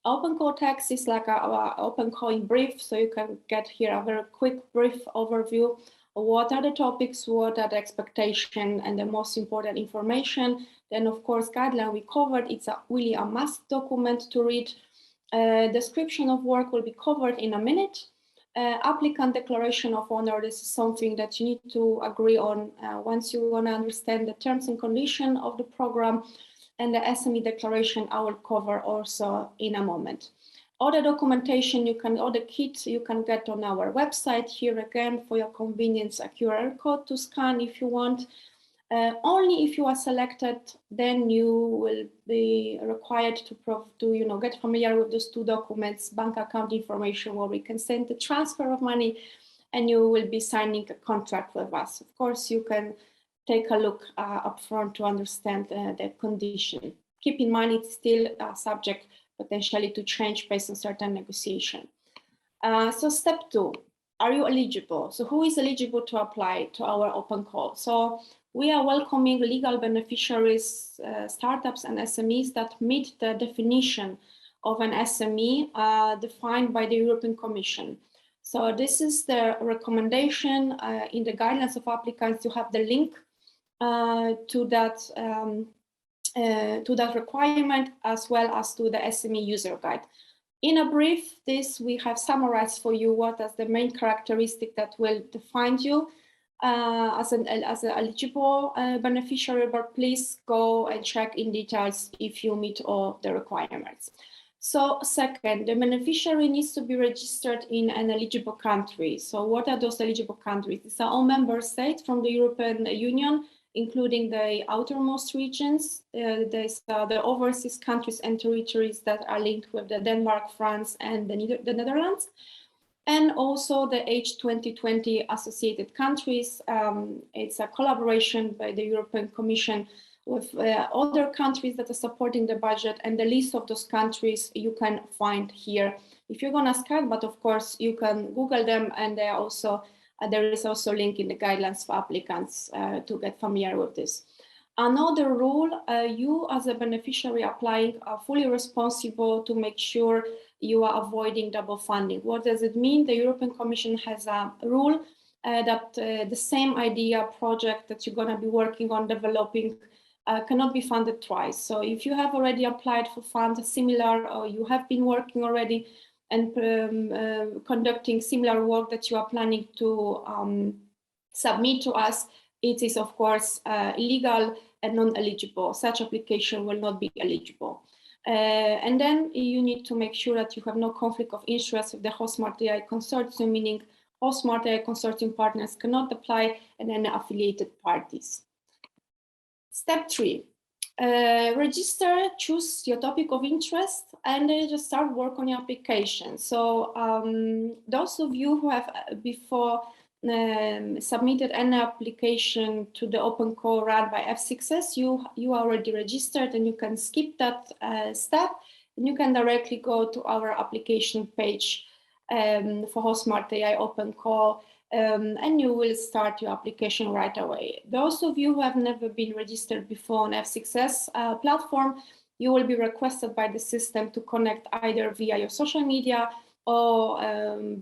Open Call text is like our Open Call in brief, so you can get here a very quick brief overview of what are the topics, what are the expectations, and the most important information. Then, of course, guideline we covered, it's really a must document to read. Description of work will be covered in a minute. Applicant declaration of honor, this is something that you need to agree on once you want to understand the terms and conditions of the program. And the SME declaration I will cover also in a moment. All the documentation all the kits you can get on our website. Here again, for your convenience, a QR code to scan if you want. Only if you are selected, then you will be required to get familiar with those two documents, bank account information, where we can send the transfer of money, and you will be signing a contract with us. Of course, you can take a look up front to understand the condition. Keep in mind it's still subject potentially to change based on certain negotiation. So step 2, are you eligible? So who is eligible to apply to our Open Call? So we are welcoming legal beneficiaries, startups and SMEs that meet the definition of an SME defined by the European Commission. So this is the recommendation in the guidelines of applicants. You have the link to that requirement, as well as to the SME user guide. In a brief, we have summarized for you what is the main characteristic that will define you as an eligible beneficiary, but please go and check in details if you meet all the requirements. So second, the beneficiary needs to be registered in an eligible country. So what are those eligible countries? It's our own member states from the European Union, including the outermost regions. There's the overseas countries and territories that are linked with the Denmark, France, and the Netherlands. And also the H2020 associated countries. It's a collaboration by the European Commission with other countries that are supporting the budget, and the list of those countries you can find here. If you're gonna scan, but of course you can Google them, and they are also there is also a link in the guidelines for applicants to get familiar with this. Another rule, you as a beneficiary applying are fully responsible to make sure you are avoiding double funding. What does it mean? The European Commission has a rule that the same idea project that you're gonna be working on developing cannot be funded twice. So if you have already applied for funds similar, or you have been working already and conducting similar work that you are planning to submit to us, it is of course illegal and non-eligible. Such application will not be eligible. And then you need to make sure that you have no conflict of interest with the HosmartAI consortium, meaning HosmartAI consortium partners cannot apply, and any affiliated parties. Step 3. Register, choose your topic of interest, and then just start work on your application. So those of you who have before submitted an application to the Open Call run by F6S, you are already registered, and you can skip that step, and you can directly go to our application page for HosmartAI Open Call. And you will start your application right away. Those of you who have never been registered before on F6S platform, you will be requested by the system to connect either via your social media or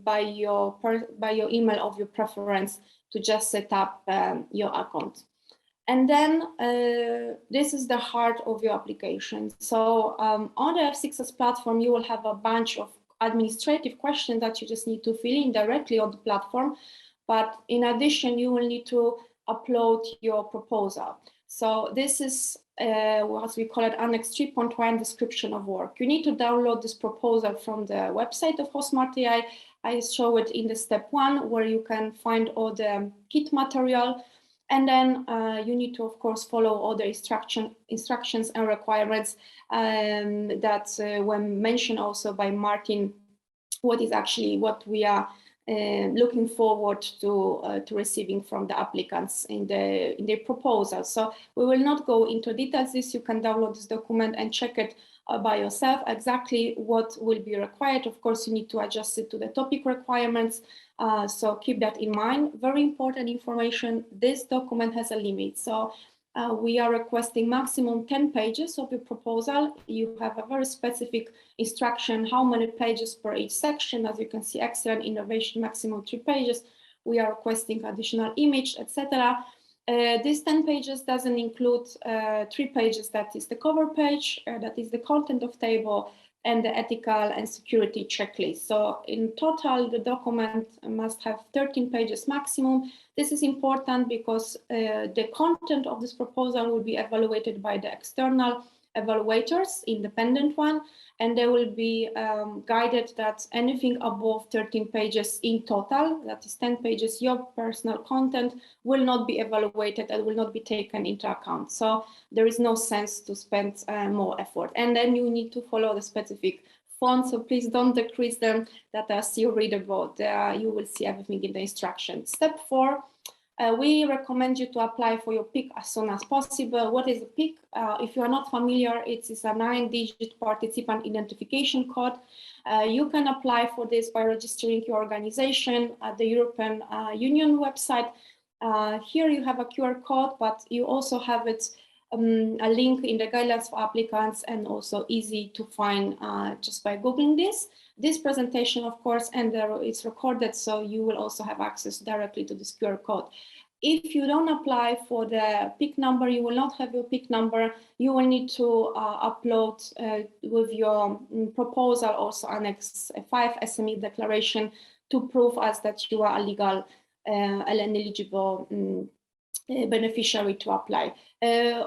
by your email of your preference to just set up your account. And then this is the heart of your application. So on the F6S platform, you will have a bunch of administrative questions that you just need to fill in directly on the platform. But in addition, you will need to upload your proposal. So this is what we call it Annex 3.1 description of work. You need to download this proposal from the website of HosmartAI. I show it in the step 1, where you can find all the kit material. And then you need to, of course, follow all the instructions and requirements that were mentioned also by Martin, what is actually what we are looking forward to receiving from the applicants in the proposal. So we will not go into details. You can download this document and check it by yourself exactly what will be required. Of course, you need to adjust it to the topic requirements. So keep that in mind. Very important information. This document has a limit. So we are requesting maximum 10 pages of your proposal. You have a very specific instruction, how many pages per each section. As you can see, excellent innovation, maximum 3 pages. We are requesting additional image, etc. This 10 pages doesn't include 3 pages. That is the cover page, that is the content of table, and the ethical and security checklist. So in total, the document must have 13 pages maximum. This is important because the content of this proposal will be evaluated by the external evaluators, independent one, and they will be guided that anything above 13 pages in total, that is 10 pages, your personal content, will not be evaluated and will not be taken into account. So there is no sense to spend more effort. And then you need to follow the specific font, so please don't decrease them, that are still readable. You will see everything in the instructions. Step 4. We recommend you to apply for your PIC as soon as possible. What is a PIC? If you are not familiar, it is a 9-digit participant identification code. You can apply for this by registering your organization at the European Union website. Here you have a QR code, but you also have it a link in the guidelines for applicants, and also easy to find just by Googling this. This presentation, of course, and it's recorded, so you will also have access directly to this QR code. If you don't apply for the PIC number, you will not have your PIC number. You will need to upload with your proposal also Annex 5 SME declaration to prove us that you are a legal and eligible beneficiary to apply.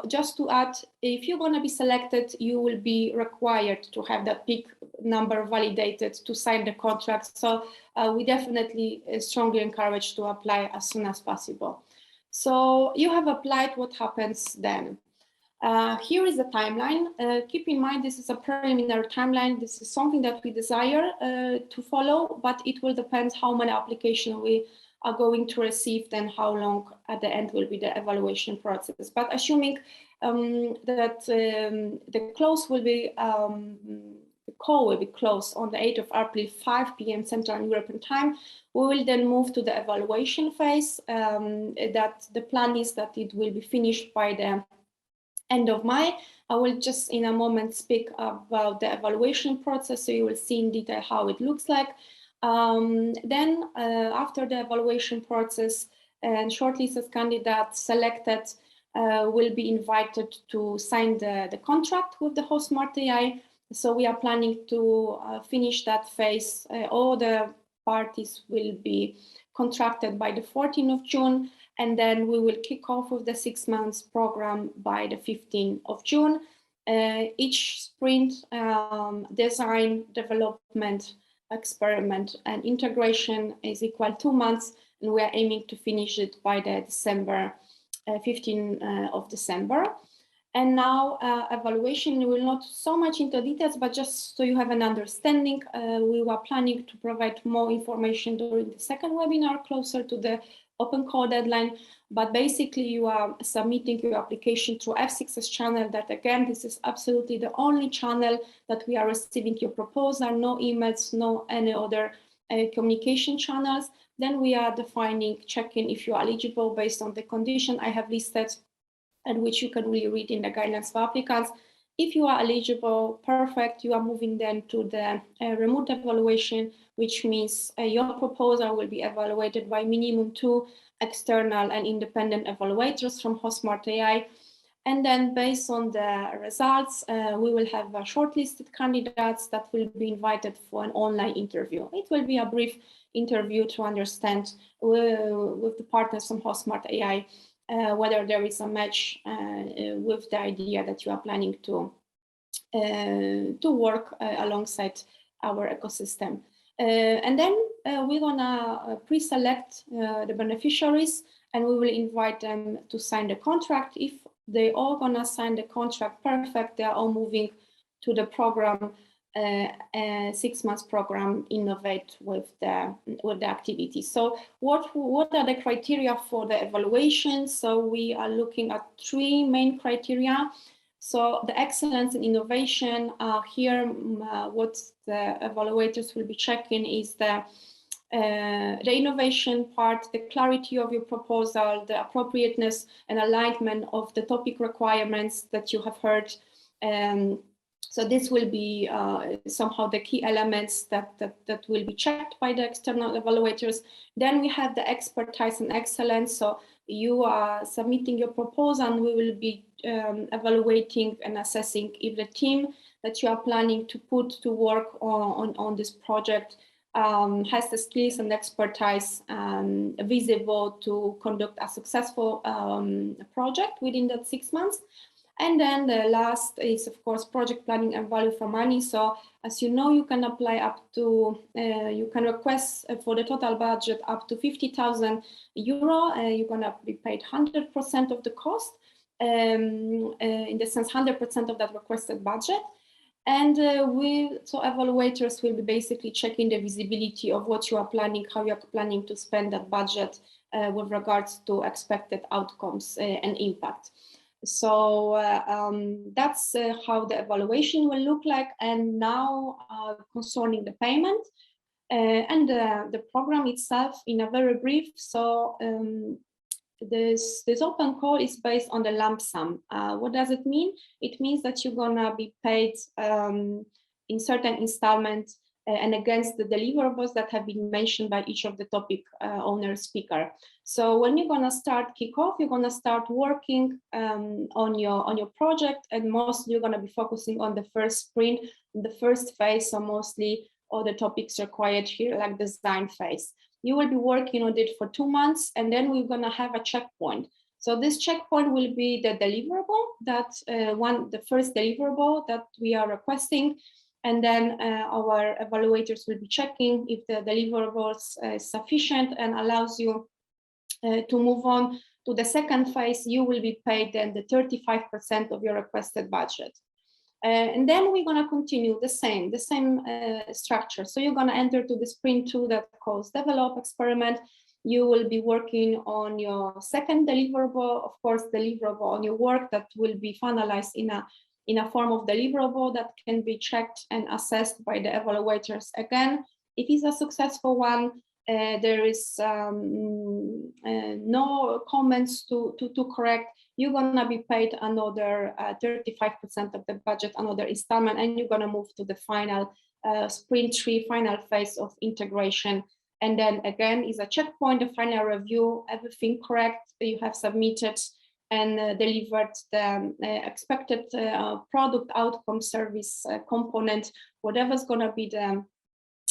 Just to add, if you're going to be selected, you will be required to have that PIC number validated to sign the contract. So we definitely strongly encourage to apply as soon as possible. So you have applied, what happens then? Here is the timeline. Keep in mind, this is a preliminary timeline. This is something that we desire to follow, but it will depend how many applications we are going to receive, then how long at the end will be the evaluation process. But assuming that the close will be, the call will be closed on the 8th of April, 5 p.m. Central European time, we will then move to the evaluation phase. That the plan is that it will be finished by the end of May. I will just in a moment speak about the evaluation process, so you will see in detail how it looks like. Then after the evaluation process, and shortlisted candidates selected will be invited to sign the contract with the HosmartAI. So we are planning to finish that phase. All the parties will be contracted by the 14th of June, and then we will kick off with the 6 months program by the 15th of June. Each sprint, design, development, experiment, and integration is equal to 2 months, and we are aiming to finish it by the 15th of December. And now evaluation, we will not so much into details, but just so you have an understanding, we were planning to provide more information during the second webinar closer to the open call deadline. But basically you are submitting your application through F6S channel. That again, this is absolutely the only channel that we are receiving your proposal, no emails, no any other communication channels. Then we are defining, checking if you are eligible based on the condition I have listed, and which you can really read in the guidelines for applicants. If you are eligible, perfect, you are moving then to the remote evaluation, which means your proposal will be evaluated by minimum 2 external and independent evaluators from HosmartAI. And then based on the results, we will have shortlisted candidates that will be invited for an online interview. It will be a brief interview to understand with the partners from HosmartAI whether there is a match with the idea that you are planning to work alongside our ecosystem. And then we're gonna pre-select the beneficiaries, and we will invite them to sign the contract. If they all gonna sign the contract, perfect, they are all moving to the program, 6 months program, Innovate with the activity. So what are the criteria for the evaluation? So we are looking at 3 main criteria. So the excellence in innovation, here what the evaluators will be checking is the innovation part, the clarity of your proposal, the appropriateness and alignment of the topic requirements that you have heard. So this will be somehow the key elements that will be checked by the external evaluators. Then we have the expertise and excellence. So you are submitting your proposal, and we will be evaluating and assessing if the team that you are planning to put to work on this project has the skills and expertise visible to conduct a successful project within that 6 months. And then the last is, of course, project planning and value for money. So as you know, you can apply up to, you can request for the total budget up to 50,000 euro. You're gonna be paid 100% of the cost, in the sense 100% of that requested budget. And so evaluators will be basically checking the visibility of what you are planning, how you are planning to spend that budget with regards to expected outcomes and impact. So that's how the evaluation will look like. And now concerning the payment and the program itself in a very brief. So this open call is based on the lump sum. What does it mean? It means that you're gonna be paid in certain installments and against the deliverables that have been mentioned by each of the topic owner speaker. So when you're gonna start kickoff, you're gonna start working on your project, and mostly you're gonna be focusing on the first sprint, the first phase. So mostly all the topics required here, like design phase. You will be working on it for 2 months, and then we're gonna have a checkpoint. So this checkpoint will be the deliverable, that the first deliverable that we are requesting. And then our evaluators will be checking if the deliverables is sufficient and allows you to move on to the second phase. You will be paid then the 35% of your requested budget. And then we're going to continue the same structure. So you're going to enter to the sprint 2 that calls develop experiment. You will be working on your second deliverable, of course, deliverable on your work that will be finalized in a form of deliverable that can be checked and assessed by the evaluators. Again, if it's a successful one, there is no comments to correct. You're gonna be paid another 35% of the budget, another installment, and you're gonna move to the final sprint 3, final phase of integration. And then again is a checkpoint, the final review, everything correct, you have submitted and delivered the expected product outcome service component, whatever's gonna be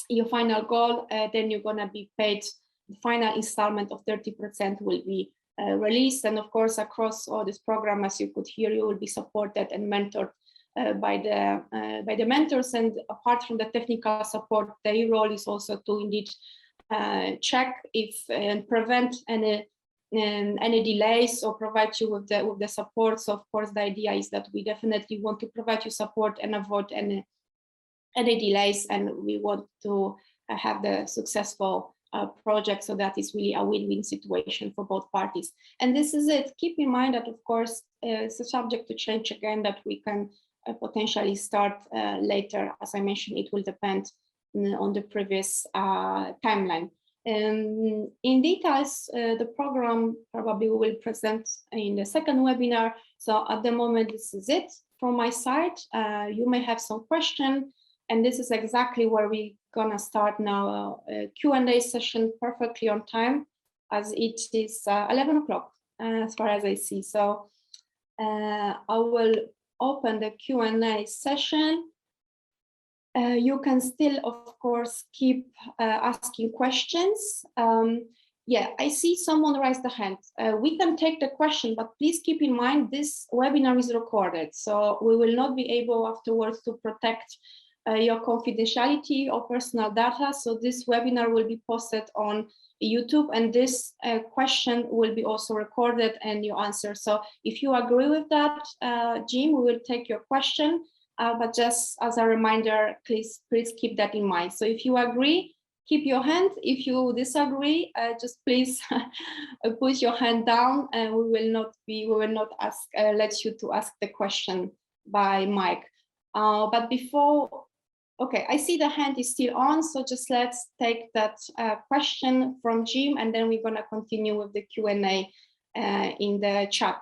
your final goal, then you're gonna be paid. The final installment of 30% will be released. And of course, across all this program, as you could hear, you will be supported and mentored by the mentors. And apart from the technical support, their role is also to indeed check if and prevent any delays or provide you with the support. So of course, the idea is that we definitely want to provide you support and avoid any delays, and we want to have the successful project, so that is really a win-win situation for both parties. And this is it. Keep in mind that, of course, it's a subject to change again, that we can potentially start later. As I mentioned, it will depend on the previous timeline. In details, the program probably we will present in the second webinar. So at the moment, this is it. from my side. You may have some question, and this is exactly where we're gonna start now a Q&A session perfectly on time, as it is 11 o'clock as far as I see. So I will open the Q&A session. You can still, of course, keep asking questions. Yeah, I see someone raise the hand. We can take the question, but please keep in mind this webinar is recorded, so we will not be able afterwards to protect your confidentiality or personal data. So this webinar will be posted on YouTube, and this question will be also recorded and your answer. So if you agree with that, Jim, we will take your question. But just as a reminder, please keep that in mind. So if you agree, keep your hand. If you disagree, just please put your hand down, and we will not ask let you to ask the question by mic. But before, okay, I see the hand is still on, so just let's take that question from Jim, and then we're gonna continue with the Q&A in the chat.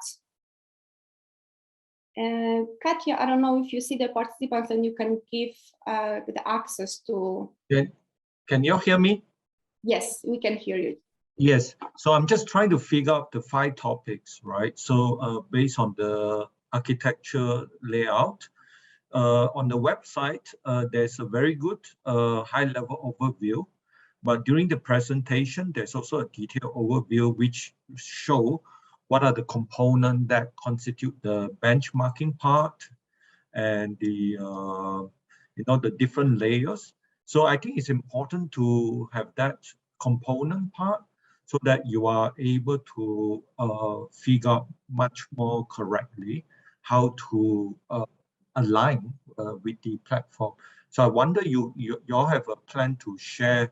Katya, I don't know if you see the participants and you can give the access to. Can you hear me? Yes, we can hear you. Yes. So I'm just trying to figure out the 5 topics, right? So based on the architecture layout, on the website, there's a very good high-level overview. But during the presentation, there's also a detailed overview which show what are the components that constitute the benchmarking part and the the different layers. So I think it's important to have that component part so that you are able to figure out much more correctly how to align with the platform. So I wonder you all have a plan to share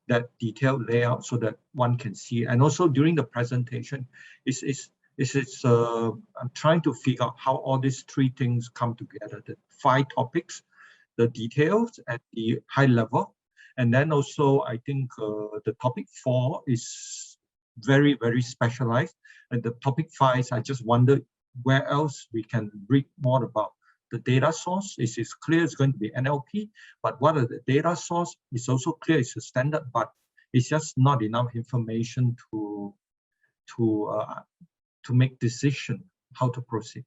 that detailed layout so that one can see. And also during the presentation, I'm trying to figure out how all these 3 things come together, the 5 topics, the details at the high level. And then also, I think the topic 4 is very, very specialized. And the topic 5, I just wonder where else we can read more about the data source. It's clear it's going to be NLP, but what are the data source? It's also clear it's a standard, but it's just not enough information to make decision how to proceed.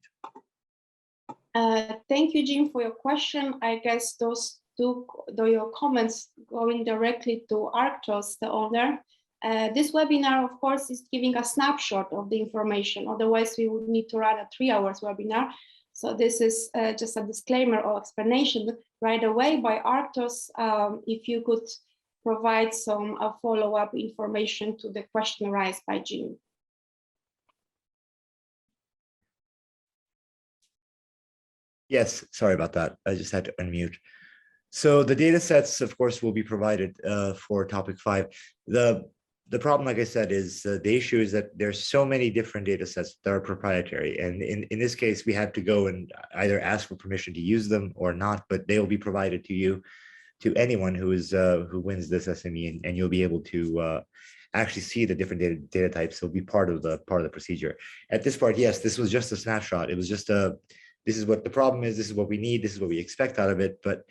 Thank you, Jim, for your question. I guess those your comments going directly to Arctos, the owner. This webinar, of course, is giving a snapshot of the information. Otherwise, we would need to run a 3 hours webinar. So this is just a disclaimer or explanation right away by Arctos. If you could provide some follow-up information to the question raised by Jim. Yes, sorry about that. I just had to unmute. So the data sets, of course, will be provided for topic 5. The problem, like I said, is the issue is that there's so many different data sets that are proprietary. And in this case, we have to go and either ask for permission to use them or not, but they will be provided to you, to anyone who wins this SME, and you'll be able to actually see the different data types. So it'll be part of the procedure. At this part, yes, this was just a snapshot. It was just this is what the problem is, this is what we need, this is what we expect out of it, but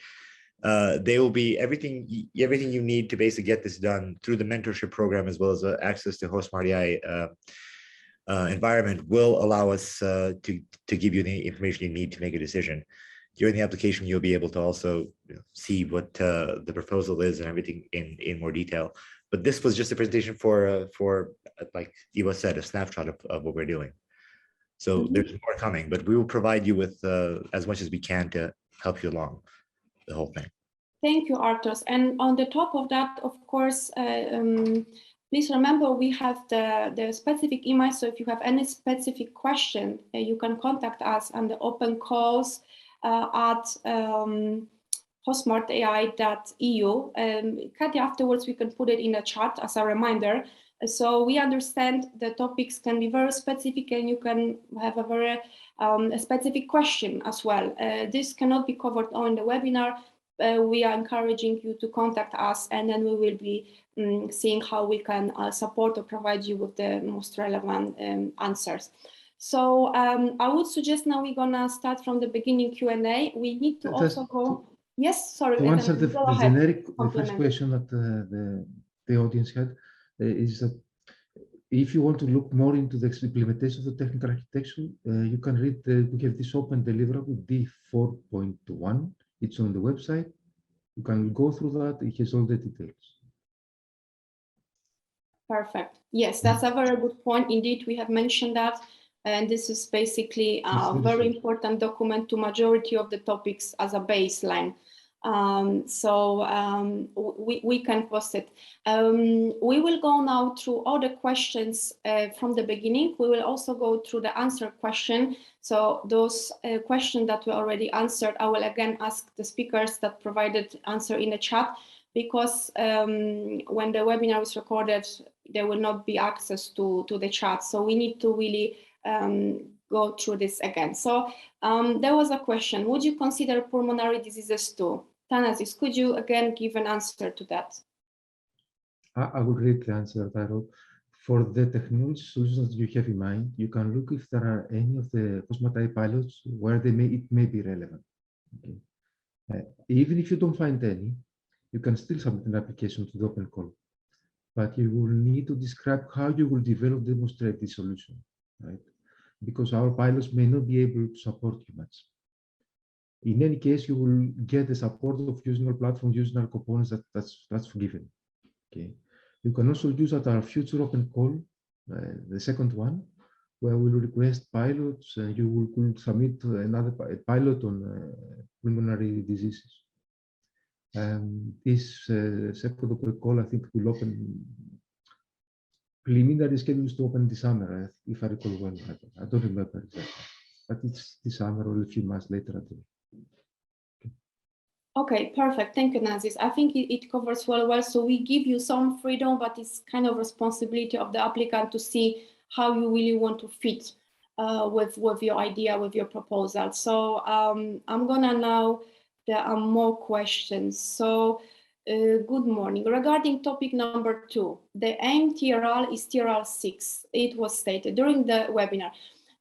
they will be everything you need to basically get this done through the mentorship program, as well as access to HosmartAI environment will allow us to give you the information you need to make a decision. During the application, you'll be able to also see what the proposal is and everything in more detail. But this was just a presentation for like Eva said, a snapshot of what we're doing. So there's more coming, but we will provide you with as much as we can to help you along the whole thing. Thank you, Arctos. And on the top of that, of course, please remember we have the specific email. So if you have any specific question, you can contact us on the open calls at hosmartai.eu. Katya, afterwards we can put it in the chat as a reminder. So we understand the topics can be very specific, and you can have a very specific question as well. This cannot be covered on the webinar. We are encouraging you to contact us, and then we will be seeing how we can support or provide you with the most relevant answers. So I would suggest now we're gonna start from the beginning Q&A. We need to also go. Yes, sorry. To answer the first question that the audience had is that if you want to look more into the implementation of the technical architecture, you can read we have this open deliverable D4.1. It's on the website. You can go through that. It has all the details. Perfect. Yes, that's a very good point. Indeed, we have mentioned that. And this is basically a very important document to majority of the topics as a baseline. We can post it. We will go now through all the questions from the beginning. We will also go through the answer question. So those questions that we already answered, I will again ask the speakers that provided answer in the chat, because when the webinar is recorded, there will not be access to the chat. So we need to really go through this again. So there was a question: would you consider pulmonary diseases too? Thanasis, could you again give an answer to that? I will read the answer that I wrote. For the technology solutions that you have in mind, you can look if there are any of the HosmartAI pilots where it may be relevant. Okay. Even if you don't find any, you can still submit an application to the open call, but you will need to describe how you will demonstrate this solution, right? Because our pilots may not be able to support you much. In any case, you will get the support of using our platform, using our components. That's forgiven. Okay. You can also use at our future open call, the second one, where we will request pilots, and you will submit another pilot on pulmonary diseases. This second open call, I think, will open. Preliminary schedules to open this summer, if I recall well. I don't remember exactly, but it's this summer or a few months later. Okay, perfect. Thank you, Nazis. I think it covers well. So we give you some freedom, but it's kind of responsibility of the applicant to see how you really want to fit with your idea, with your proposal. So I'm gonna now, there are more questions. So good morning. Regarding topic number 2, the aim TRL is TRL 6. It was stated during the webinar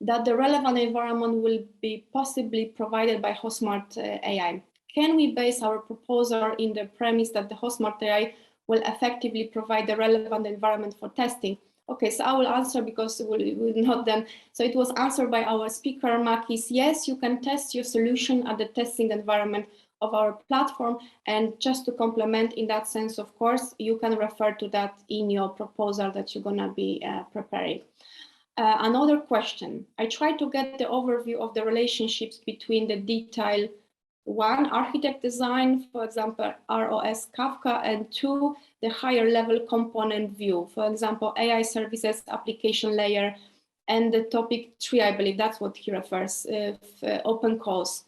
that the relevant environment will be possibly provided by HosmartAI. Can we base our proposal in the premise that the HosmartAI will effectively provide the relevant environment for testing? Okay, so I will answer because we'll not then. So it was answered by our speaker, Makis. Yes, you can test your solution at the testing environment of our platform. And just to complement in that sense, of course, you can refer to that in your proposal that you're gonna be preparing. Another question. I tried to get the overview of the relationships between the detail 1, architect design, for example, ROS Kafka, and 2, the higher level component view, for example, AI services application layer, and the topic 3, I believe that's what he refers, open calls.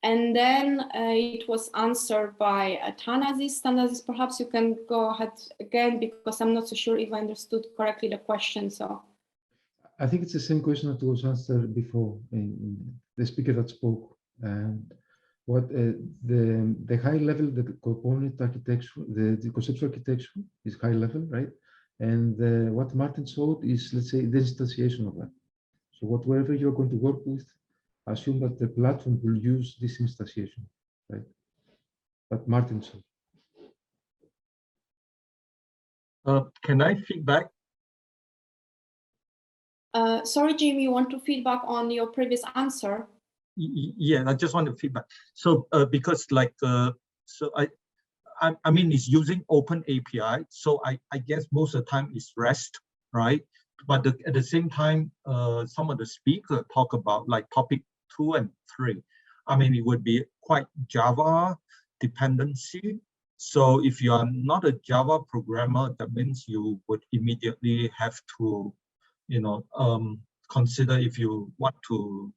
And then it was answered by Thanasis. Thanasis, perhaps you can go ahead again, because I'm not so sure if I understood correctly the question. So I think it's the same question that was answered before in the speaker that spoke. And what the high level, the component architecture, the conceptual architecture is high level, right? And what Martin showed is, let's say, the instantiation of that. So whatever you're going to work with, assume that the platform will use this instantiation, right? But Martin showed. Can I feedback? Sorry, Jimmy, you want to feedback on your previous answer? Yeah, I just want to feedback. So because like, so I mean, it's using open API. So I guess most of the time it's REST, right? But at the same time, some of the speakers talk about like topic 2 and 3. I mean, it would be quite Java dependency. So if you are not a Java programmer, that means you would immediately have to, you know, consider if you want to,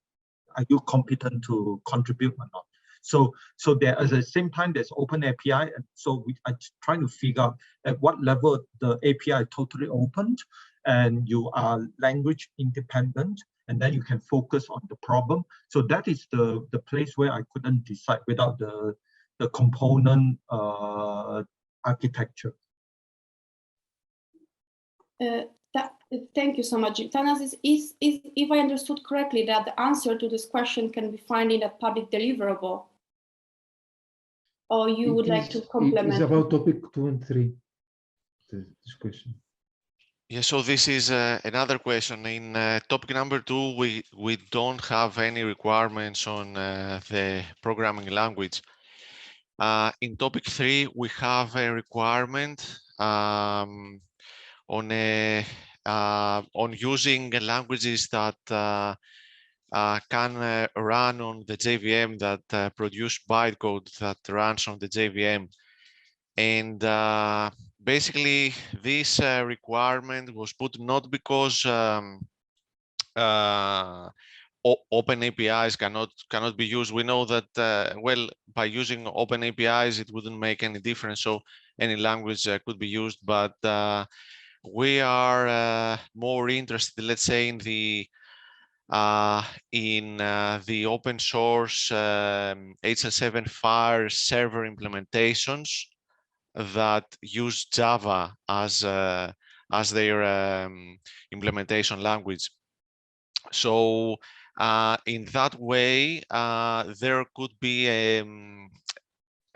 are you competent to contribute or not? So there at the same time there's open API, and so I'm trying to figure out at what level the API totally opened, and you are language independent, and then you can focus on the problem. So that is the place where I couldn't decide without the component architecture. Thank you so much, Thanasis. Is if I understood correctly, that the answer to this question can be found in a public deliverable, or you would like to complement? It is about topic 2 and 3. This question. Yeah, so this is another question. In topic number 2, we don't have any requirements on the programming language. In topic 3, we have a requirement on using languages that can run on the JVM, that produce bytecode that runs on the JVM. And basically, this requirement was put not because open APIs cannot be used. We know that well, by using open APIs, it wouldn't make any difference. So any language could be used, but we are more interested, let's say, in the open source HL7 FHIR Server implementations that use Java as their implementation language. So in that way, there could be a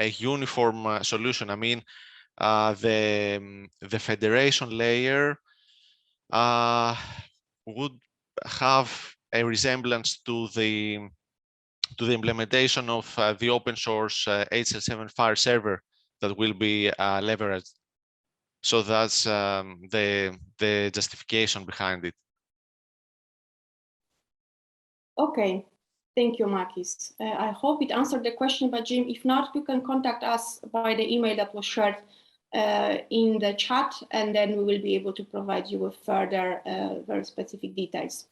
uniform solution. I mean, the federation layer would have a resemblance to the implementation of the open source HL7 FHIR server that will be leveraged. So that's the justification behind it. Okay, thank you, Marquis. I hope it answered the question, but Jim, if not, you can contact us by the email that was shared in the chat, and then we will be able to provide you with further very specific details.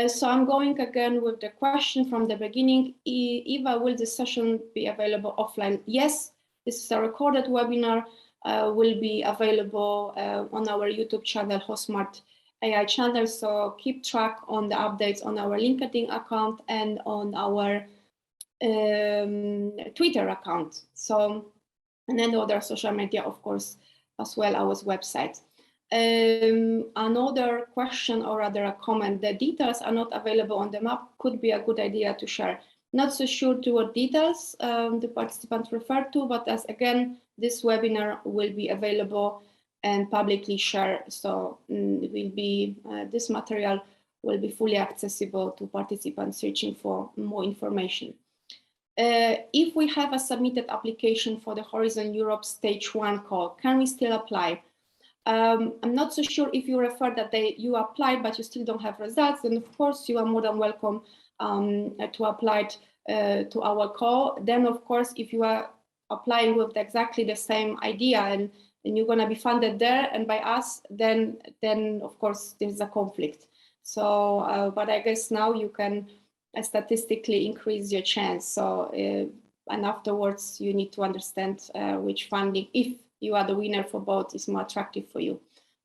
So I'm going again with the question from the beginning. Eva, will this session be available offline? Yes, this is a recorded webinar, will be available on our YouTube channel, HosmartAI channel. So keep track on the updates on our LinkedIn account and on our Twitter account. So, and then other social media, of course, as well as our website. Another question, or rather a comment, the details are not available on the map, could be a good idea to share. Not so sure to what details the participants refer to, but as again, this webinar will be available and publicly shared. So it will be, this material will be fully accessible to participants searching for more information. If we have a submitted application for the Horizon Europe Stage 1 call, can we still apply? I'm not so sure if you refer that you applied, but you still don't have results, then of course you are more than welcome to apply to our call. Then of course, if you are applying with exactly the same idea and you're going to be funded there and by us, then of course there's a conflict. So, but I guess now you can statistically increase your chance. So, and afterwards you need to understand which funding, if you are the winner for both, is more attractive for you,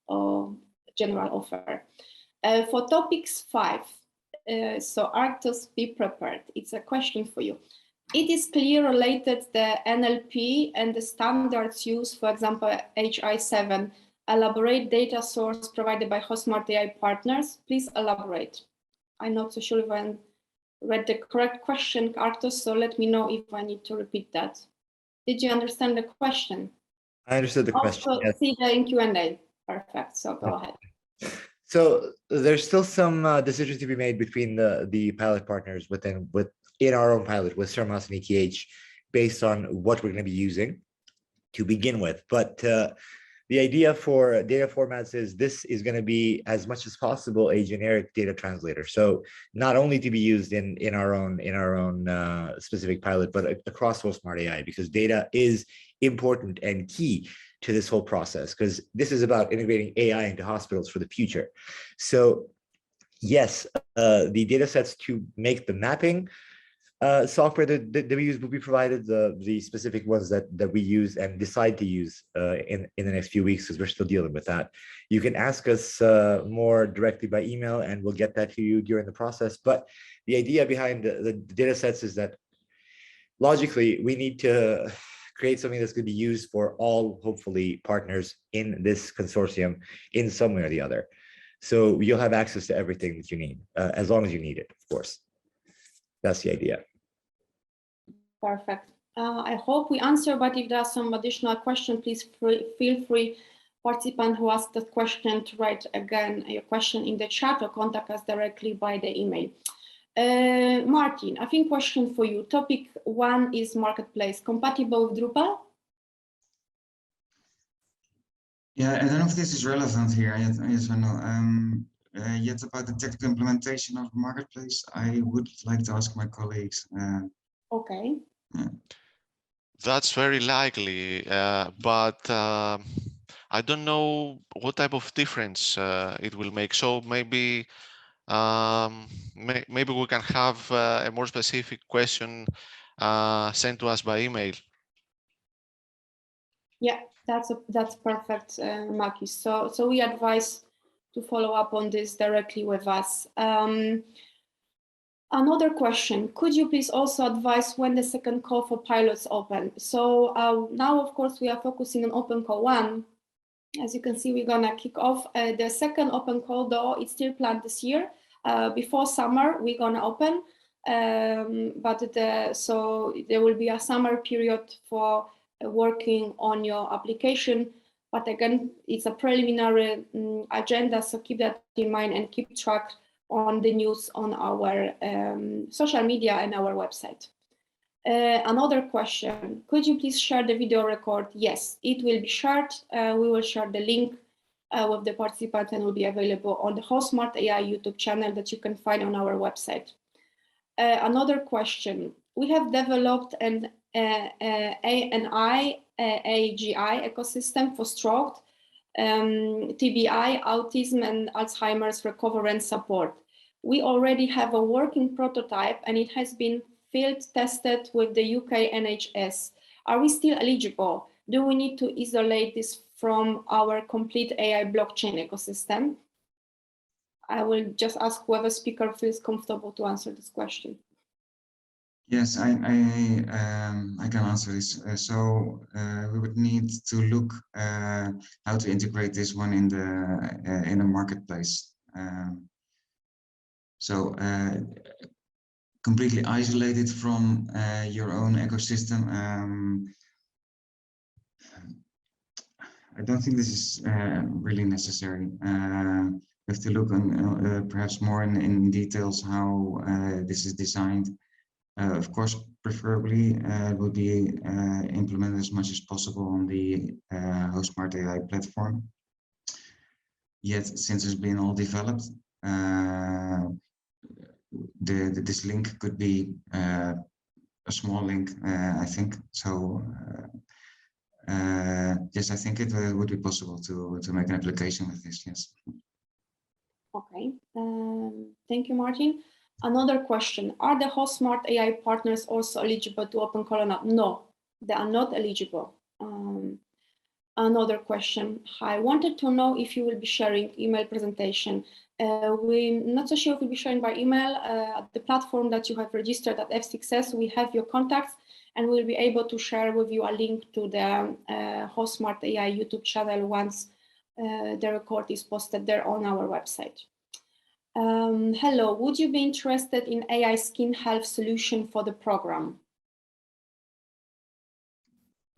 or general offer. For topics 5, so Arctos, be prepared. It's a question for you. It is clear related the NLP and the standards used, for example, HI7, elaborate data source provided by HosmartAI partners. Please elaborate. I'm not so sure if I read the correct question, Arctos, so let me know if I need to repeat that. Did you understand the question? I understood the question. Also, yes. See the in Q&A. Perfect, so go ahead. So there's still some decisions to be made between the pilot partners in our own pilot with Surmas and ETH based on what we're going to be using to begin with. But the idea for data formats is this is going to be, as much as possible, a generic data translator. So not only to be used in our own specific pilot, but across HosmartAI, because data is important and key to this whole process, because this is about integrating AI into hospitals for the future. So yes, the data sets to make the mapping software that we use will be provided, the specific ones that we use and decide to use in the next few weeks, because we're still dealing with that. You can ask us more directly by email and we'll get that to you during the process. But the idea behind the data sets is that logically we need to create something that's going to be used for all, hopefully, partners in this consortium in some way or the other. So you'll have access to everything that you need, as long as you need it, of course. That's the idea. Perfect. I hope we answer, but if there are some additional questions, please feel free, participant who asked that question, to write again your question in the chat or contact us directly by the email. Martin, I think question for you. Topic 1 is marketplace, compatible with Drupal? Yeah, I don't know if this is relevant here. Yes or no. Yet about the technical implementation of marketplace, I would like to ask my colleagues. Okay. Yeah. That's very likely, but I don't know what type of difference it will make. So maybe maybe we can have a more specific question sent to us by email. Yeah, that's perfect, Makis. So we advise to follow up on this directly with us. Another question, could you please also advise when the second call for pilots open? So now, of course, we are focusing on open call 1. As you can see, we're gonna kick off the second open call, though it's still planned this year. Before summer, we're gonna open, so there will be a summer period for working on your application. But again, it's a preliminary agenda, so keep that in mind and keep track on the news on our social media and our website. Another question, could you please share the video record? Yes, it will be shared. We will share the link with the participant and will be available on the HosmartAI YouTube channel that you can find on our website. Another question, we have developed an AGI ecosystem for stroke, TBI, autism, and Alzheimer's recovery and support. We already have a working prototype and it has been field tested with the UK NHS. Are we still eligible? Do we need to isolate this from our complete AI blockchain ecosystem? I will just ask whoever speaker feels comfortable to answer this question. Yes, I can answer this. We would need to look how to integrate this one in the marketplace. Completely isolated from your own ecosystem. I don't think this is really necessary. We have to look on perhaps more in details how this is designed. Of course, preferably it will be implemented as much as possible on the HosmartAI platform. Yet, since it's been all developed, this link could be a small link, I think. So, yes, I think it would be possible to make an application with this. Yes. Okay. Thank you, Martin. Another question, are the HosmartAI partners also eligible to open call or not? No, they are not eligible. Another question, I wanted to know if you will be sharing email presentation. We're not so sure if we'll be sharing by email. The platform that you have registered at F6S, we have your contacts and we'll be able to share with you a link to the HosmartAI YouTube channel once the record is posted there on our website. Hello, would you be interested in AI skin health solution for the program?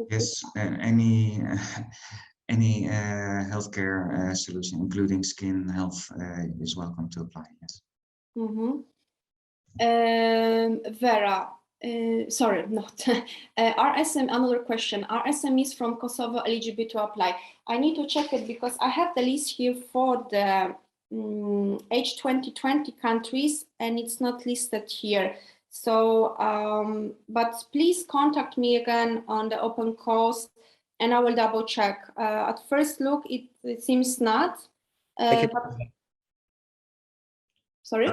Yes, any healthcare solution, including skin health, is welcome to apply. Yes. Vera, sorry, not RSM. Another question: are SMEs from Kosovo eligible to apply? I need to check it because I have the list here for the H2020 countries, and it's not listed here. So, but please contact me again on the open calls and I will double check. At first look, it seems not. Sorry?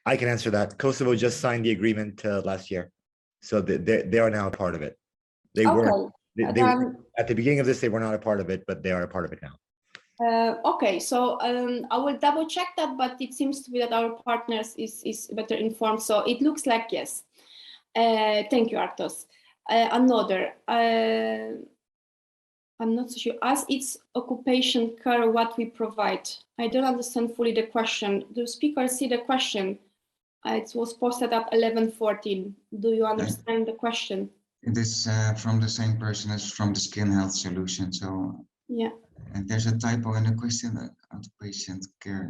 I can answer that. Kosovo just signed the agreement last year. So they are now a part of it. They were at the beginning of this, they were not a part of it, but they are a part of it now. Okay, so I will double check that, but it seems to be that our partners is better informed. So it looks like yes. Thank you, Artos. Another, I'm not so sure. As it's occupation care, what we provide. I don't understand fully the question. Do speakers see the question? It was posted at 11:14. Do you understand the question? It is from the same person as from the Skin Health Solution. So yeah, there's a typo in the question. Outpatient care.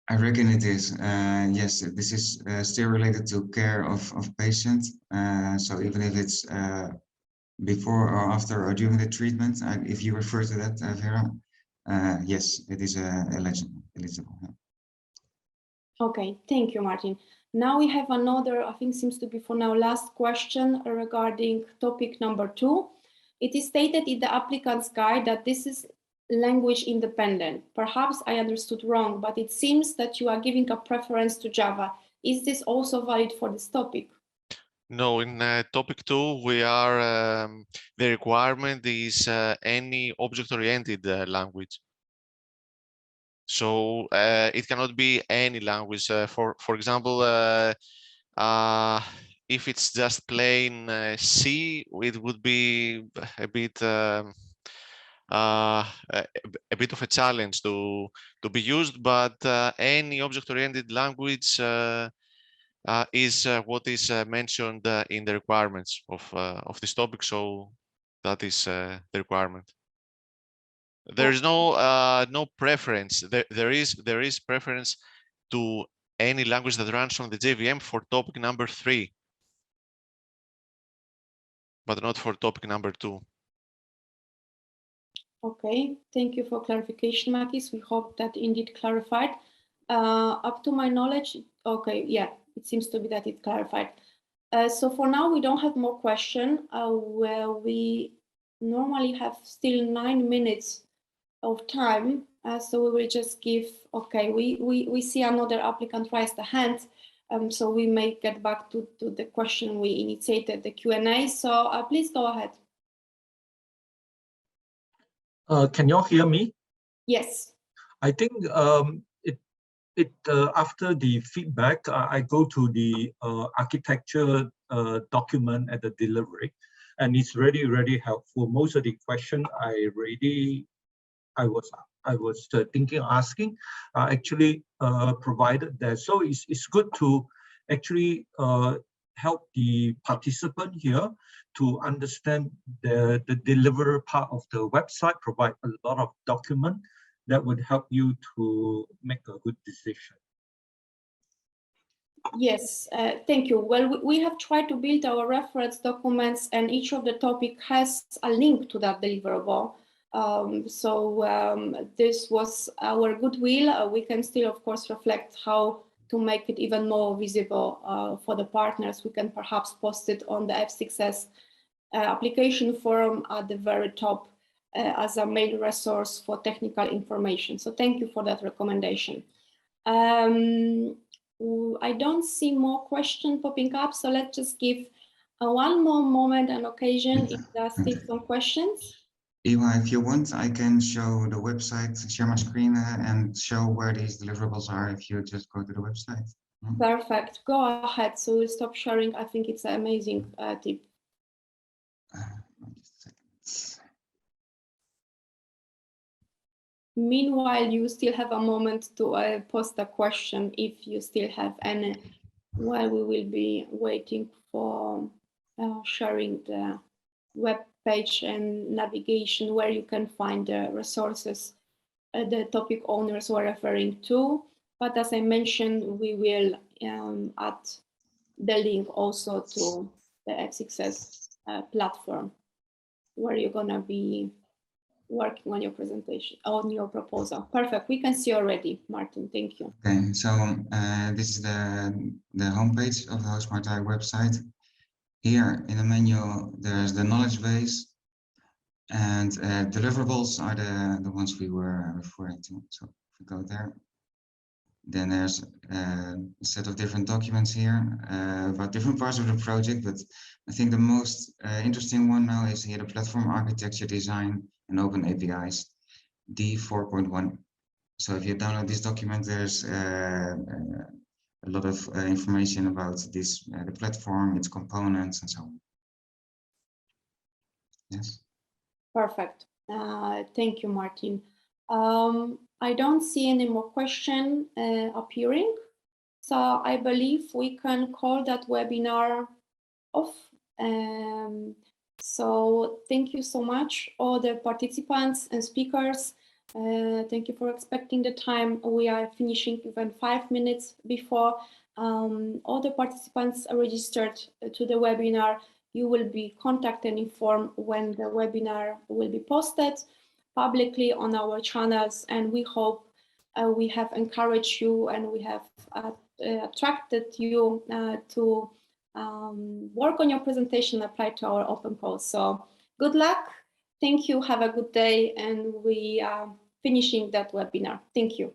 I reckon it is. Yes, this is still related to care of patient. So even if it's before or after or during the treatment, if you refer to that, Vera, yes, it is eligible. Yeah. Okay, thank you, Martin. Now we have another, I think seems to be for now, last question regarding topic number 2. It is stated in the applicant's guide that this is language independent. Perhaps I understood wrong, but it seems that you are giving a preference to Java. Is this also valid for this topic? No, in topic 2, we are, the requirement is any object-oriented language. So it cannot be any language. For example, if it's just plain C, it would be a bit of a challenge to be used. But any object-oriented language is what is mentioned in the requirements of this topic. So that is the requirement. There is no preference. There is preference to any language that runs on the JVM for topic number 3, but not for topic number 2. Okay, thank you for clarification, Matis. We hope that indeed clarified. Up to my knowledge, okay, yeah, it seems to be that it clarified. So for now, we don't have more questions. Well, we normally have still 9 minutes of time, so we will just give, okay, we see another applicant raised a hand, so we may get back to the question we initiated, the Q&A, so please go ahead. Can you all hear me? Yes. I think after the feedback, I go to the architecture document at the delivery, and it's really helpful. Most of the question I was thinking asking actually provided there. So it's good to actually help the participant here to understand the delivery part of the website, provide a lot of document that would help you to make a good decision. Yes, thank you. Well, we have tried to build our reference documents, and each of the topic has a link to that deliverable. This was our goodwill. We can still, of course, reflect how to make it even more visible for the partners. We can perhaps post it on the F6S application forum at the very top as a main resource for technical information. So thank you for that recommendation. I don't see more questions popping up, so let's just give one more moment and occasion if there are still some questions. Eva, if you want, I can show the website, share my screen and show where these deliverables are if you just go to the website. Perfect, go ahead. So we'll stop sharing. I think it's an amazing tip. Meanwhile, you still have a moment to post a question if you still have any, while we will be waiting for sharing the web page and navigation where you can find the resources the topic owners were referring to. But as I mentioned, we will add the link also to the F6S platform where you're gonna be working on your presentation, on your proposal. Perfect, we can see already, Martin, thank you. Okay, so this is the homepage of the HosmartAI website. Here in the menu, there's the knowledge base, and deliverables are the ones we were referring to. So if we go there, then there's a set of different documents here about different parts of the project, but I think the most interesting one now is here, the platform architecture design and open APIs, D4.1. So if you download this document, there's a lot of information about this, the platform, its components, and so on. Yes. Perfect. Thank you, Martin. I don't see any more questions appearing. So I believe we can call that webinar off. So thank you so much, all the participants and speakers. Thank you for respecting the time. We are finishing even 5 minutes before. All the participants are registered to the webinar. You will be contacted and informed when the webinar will be posted publicly on our channels, and we hope we have encouraged you and we have attracted you to work on your presentation, apply to our open call. So good luck. Thank you. Have a good day. And we are finishing that webinar. Thank you.